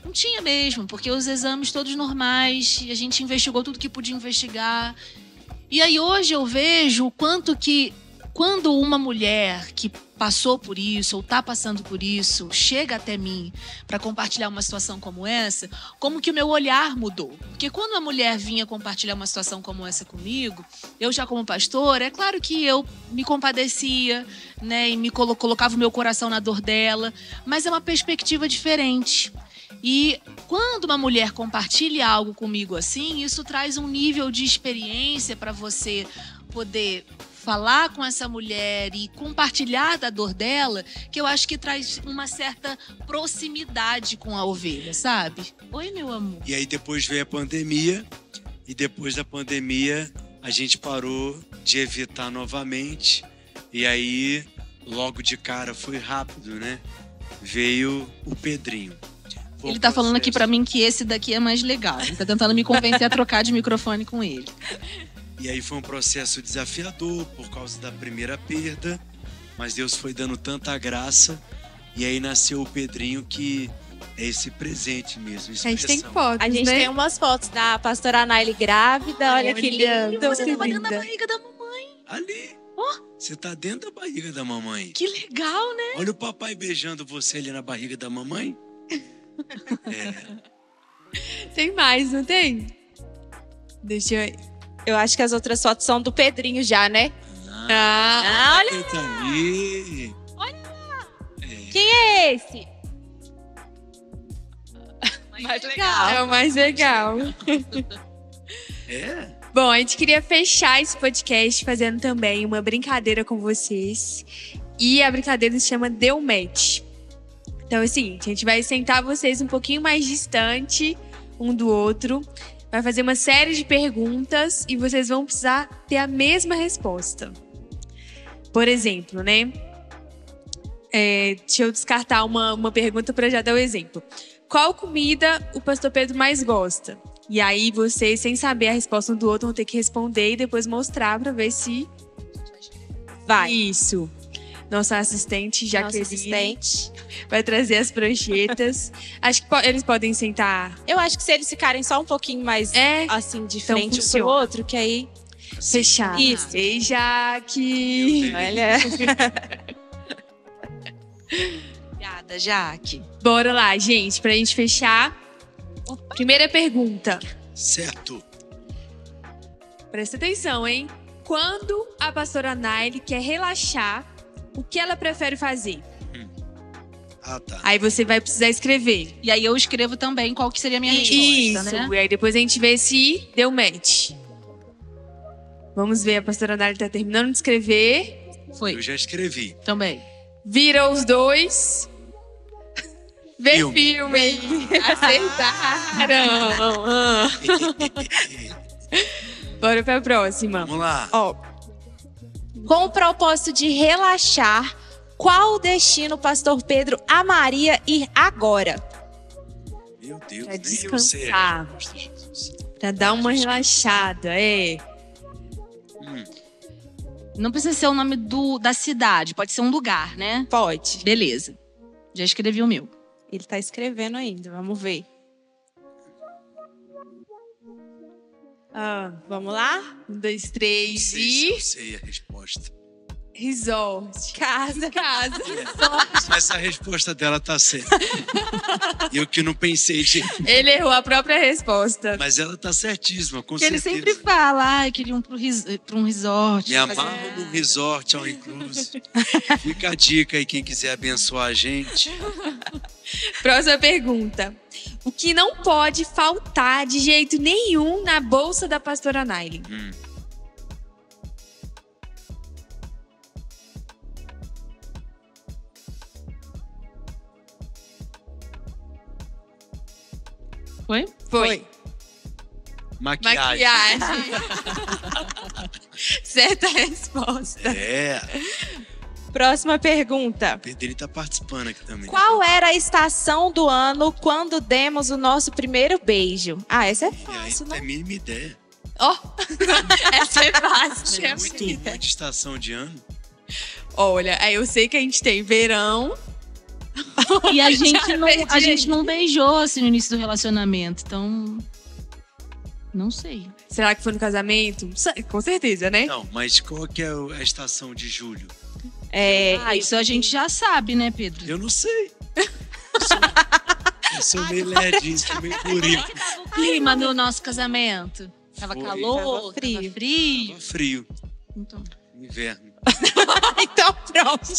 Não tinha mesmo, porque os exames todos normais, e a gente investigou tudo que podia investigar. E aí hoje eu vejo o quanto que, quando uma mulher que passou por isso ou está passando por isso chega até mim para compartilhar uma situação como essa, como que o meu olhar mudou. Porque quando a mulher vinha compartilhar uma situação como essa comigo, eu já como pastora, é claro que eu me compadecia, né, e me colocava o meu coração na dor dela, mas é uma perspectiva diferente. E quando uma mulher compartilha algo comigo assim, isso traz um nível de experiência para você poder falar com essa mulher e compartilhar da dor dela, que eu acho que traz uma certa proximidade com a ovelha, sabe? Oi, meu amor. E aí depois veio a pandemia, e depois da pandemia a gente parou de evitar novamente, e aí logo de cara foi rápido, né? Veio o Pedrinho. Ele tá falando aqui pra mim que esse daqui é mais legal. Ele tá tentando me convencer a trocar de microfone com ele. E aí foi um processo desafiador por causa da primeira perda, mas Deus foi dando tanta graça, e aí nasceu o Pedrinho, que é esse presente mesmo, expressão. A gente tem fotos, A gente tem umas fotos da pastora Anaile grávida, olha que lindo. Você tava dentro da barriga da mamãe. Ali, Oh, você tá dentro da barriga da mamãe. que legal, né? Olha o papai beijando você ali na barriga da mamãe. Tem mais, não tem? Deixa eu... Eu acho que as outras fotos são do Pedrinho já, né? olha! Ele tá ali. Quem é esse? Mais É o mais legal. Bom, a gente queria fechar esse podcast fazendo também uma brincadeira com vocês. E a brincadeira se chama Deu Match. Então é o seguinte, a gente vai sentar vocês um pouquinho mais distante um do outro. Vai fazer uma série de perguntas e vocês vão precisar ter a mesma resposta. Por exemplo, né? Deixa eu descartar uma pergunta para já dar o exemplo. Qual comida o pastor Pedro mais gosta? E aí vocês, sem saber a resposta um do outro, vão ter que responder e depois mostrar para ver se... Vai. Isso. Nossa assistente, Jaqueline, Nossa assistente. vai trazer as pranchetas. Acho que eles podem sentar... Eu acho que se eles ficarem só um pouquinho mais assim de Então frente um funciona. pro outro, que aí... Fechar. Isso. Ei, Jaque. Olha. Obrigada, Jaque. Bora lá, gente, pra gente fechar. Primeira pergunta. Certo. Presta atenção, hein? Quando a pastora Naile quer relaxar, o que ela prefere fazer? Ah, tá. Aí você vai precisar escrever. E aí eu escrevo também qual que seria a minha resposta, Isso. né? E aí depois a gente vê se deu match. Vamos ver, a pastora Naile tá terminando de escrever. Foi, Eu já escrevi. também. Vira os dois. Vê Filme. filme. Acertaram. Bora pra próxima. Vamos lá. Ó, com o propósito de relaxar, qual o destino o pastor Pedro amaria ir agora? Meu Deus, Pra nem eu sei. descansar. Pra dar uma relaxada, Não precisa ser o nome da cidade, pode ser um lugar, né? Pode. Beleza. Já escrevi o meu. Ele tá escrevendo ainda, vamos ver. Vamos lá? 1, 2, Não 3 sei se eu e... sei a resposta. Resort. Casa. Casa. Mas a resposta dela tá certa. Eu que não pensei de... Ele errou a própria resposta. Mas ela tá certíssima, com Porque ele certeza. sempre fala, queria pra um resort. Me amarro num resort all inclusive. Fica a dica aí, quem quiser abençoar a gente. Próxima pergunta. O que não pode faltar de jeito nenhum na bolsa da pastora Naile? Foi? Foi. Maquiagem. Maquiagem. Certa resposta. É, Próxima pergunta. o Pedrinho tá participando aqui também. Qual era a estação do ano quando demos o nosso primeiro beijo? Ah, essa é E aí fácil, não tem a né? mínima ideia. Ó, essa é fácil. É muito ruim de estação de ano. Olha, aí eu sei que a gente tem verão. E a perdi. gente não beijou assim no início do relacionamento, então. Não sei. Será que foi no casamento? Com certeza, né? Não, mas qual que é a estação de julho? Isso a gente já sabe, né, Pedro? Eu não sei. Eu sou meio lerdinho, sou meio purinho. O clima do nosso casamento? Tava Foi. calor, Tava frio. tava frio. Tava frio, Então, inverno. Então pronto.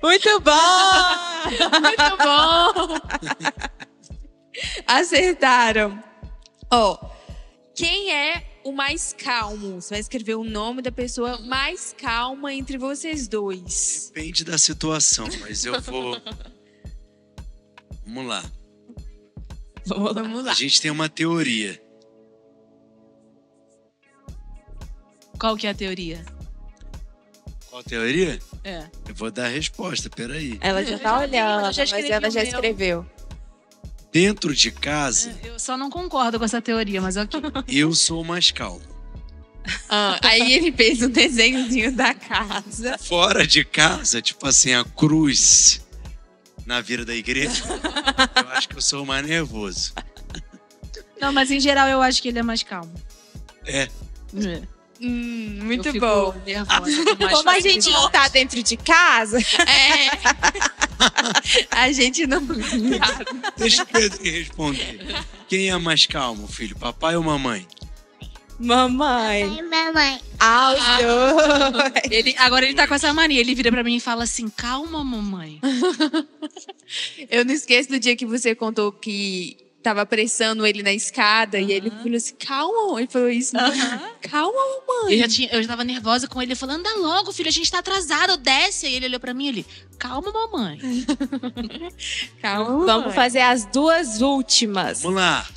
Muito bom! Muito bom! Acertaram. Ó, quem é o mais calmo? Você vai escrever o nome da pessoa mais calma entre vocês dois. Depende da situação, mas eu vou... Vamos lá. Vamos lá. A gente tem uma teoria. qual que é a teoria? Qual a teoria? É. Eu vou dar a resposta, peraí. Ela já tá Eu olhando, já mas escrevi ela já o meu. escreveu. Dentro de casa, Eu só não concordo com essa teoria, mas ok. eu sou o mais calmo. Aí ele fez um desenhozinho da casa. Fora de casa, tipo assim, a cruz na vira da igreja, eu acho que eu sou o mais nervoso. Não, mas em geral eu acho que ele é mais calmo. É. Muito Eu fico bom. nervosa, com mais Como a gente não tá dentro de casa, É. A gente não. Deixa o Pedro responder. Quem é mais calmo, filho? Papai ou mamãe? mamãe. Mamãe. Agora ele tá com essa mania. Ele vira pra mim e fala assim: calma, mamãe. Eu não esqueço do dia que você contou que tava apressando ele na escada e ele falou assim, calma, ele falou isso, calma, mamãe. Eu já tava nervosa com ele, falando, anda logo, filho, a gente tá atrasado, desce. Aí ele olhou pra mim e ele, calma, mamãe. Calma, mamãe. Vamos fazer as duas últimas. Vamos lá.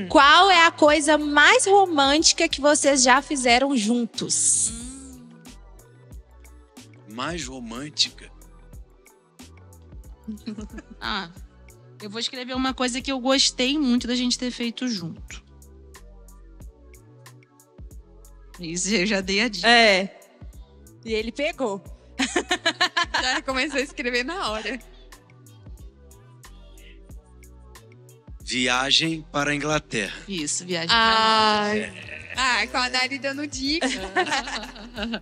Qual é a coisa mais romântica que vocês já fizeram juntos? Mais romântica. Eu vou escrever uma coisa que eu gostei muito da gente ter feito junto. Isso eu já dei a dica. É. E ele pegou. Já começou a escrever na hora. Viagem para a Inglaterra. Isso, viagem pra Com a Dari dando dica.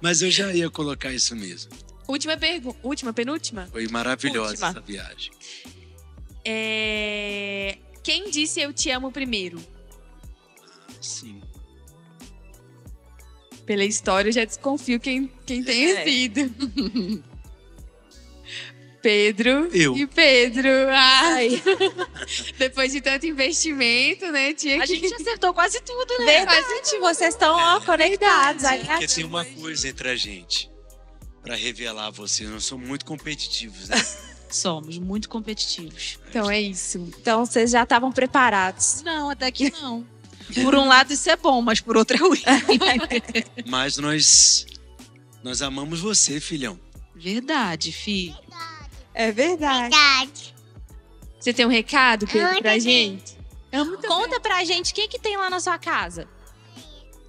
Mas eu já ia colocar isso mesmo. Última pergunta. Última, penúltima? Foi maravilhosa Última. essa viagem. Quem disse eu te amo primeiro? Sim. Pela história, eu já desconfio quem tenha sido. Pedro Eu. e Pedro. Ai. Depois de tanto investimento, né? Tinha A que... gente acertou quase tudo, né? Verdade, vocês estão conectados. Porque tem uma coisa entre a gente. Pra revelar a você, nós somos muito competitivos, né? Somos muito competitivos. Então é isso. Então vocês já estavam preparados. Não, até que não. Por um lado isso é bom, mas por outro é ruim. Mas nós amamos você, filhão. Verdade, filho. É verdade. Você tem um recado, Pedro, pra gente? Conta pra gente o que tem lá na sua casa.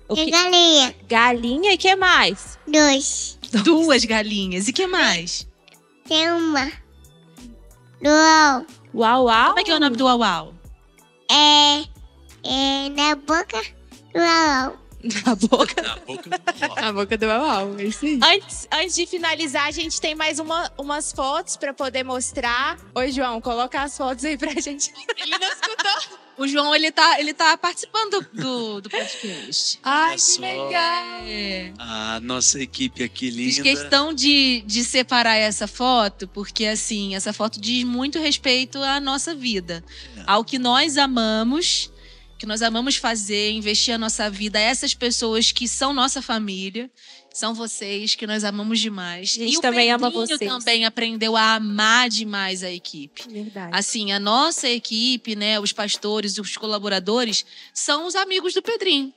O Tem que? galinha. Galinha e o que mais? 2. 2 galinhas. E que mais? Tem uma. Dual. Uau, uau. Como é que é o nome do uau-uau? É na boca dual. Na boca. Na boca do A boca do Uau, é isso aí. Antes de finalizar, a gente tem mais umas fotos pra poder mostrar. Oi, João, coloca as fotos aí pra gente. Ele não escutou. O João, ele tá participando do podcast. Ai, Olha que só. legal. A nossa equipe aqui Fiz linda. questão de separar essa foto, porque assim, essa foto diz muito respeito à nossa vida. Ao que nós amamos, que nós amamos fazer, investir a nossa vida a essas pessoas que são nossa família. São vocês que nós amamos demais. A gente e o também ama Pedrinho vocês. também aprendeu a amar demais a equipe. Verdade. Assim, a nossa equipe, né, os pastores, os colaboradores, são os amigos do Pedrinho.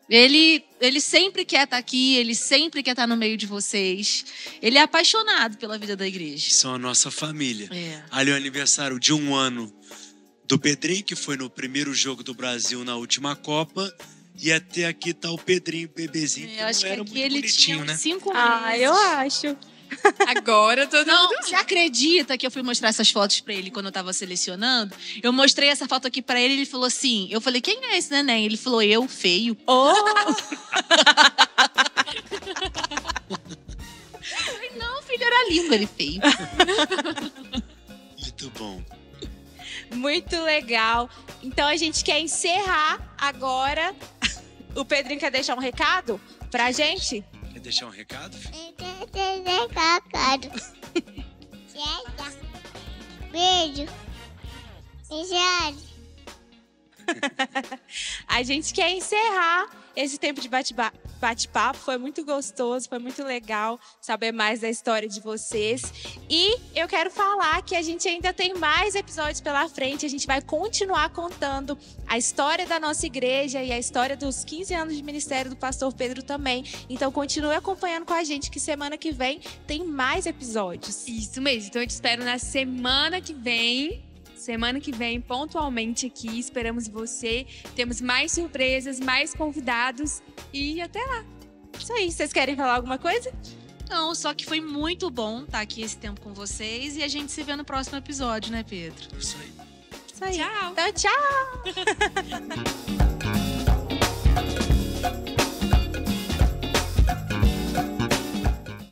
Ele sempre quer estar aqui, ele sempre quer estar no meio de vocês. Ele é apaixonado pela vida da igreja. São a nossa família. É. Ali é o aniversário de 1 ano do Pedrinho, que foi no primeiro jogo do Brasil na última Copa. E até aqui tá o Pedrinho, bebezinho. Eu acho que era aqui muito ele bonitinho, tinha né? uns 5 meses. Ah, eu acho. Agora todo Não, mundo... você acredita que eu fui mostrar essas fotos pra ele quando eu tava selecionando? Eu mostrei essa foto aqui pra ele e ele falou assim... Eu falei, quem é esse neném? Ele falou, eu, feio. Oh, Eu falei, não, filho, era lindo, ele feio. Muito bom. muito legal. Então a gente quer encerrar agora. O Pedrinho quer deixar um recado pra gente? Quer deixar um recado, filho? Beijo. Beijo. A gente quer encerrar esse tempo de bate-papo. Foi muito gostoso, foi muito legal saber mais da história de vocês. E eu quero falar que a gente ainda tem mais episódios pela frente. A gente vai continuar contando a história da nossa igreja e a história dos 15 anos de ministério do pastor Pedro também. Então continue acompanhando com a gente, que semana que vem tem mais episódios. Isso mesmo. Então eu te espero na semana que vem. Semana que vem, pontualmente aqui. Esperamos você. Temos mais surpresas, mais convidados. E até lá. Isso aí, vocês querem falar alguma coisa? Não, só que foi muito bom estar aqui esse tempo com vocês. E a gente se vê no próximo episódio, né, Pedro? Isso aí. Isso aí. Tchau. Então, tchau!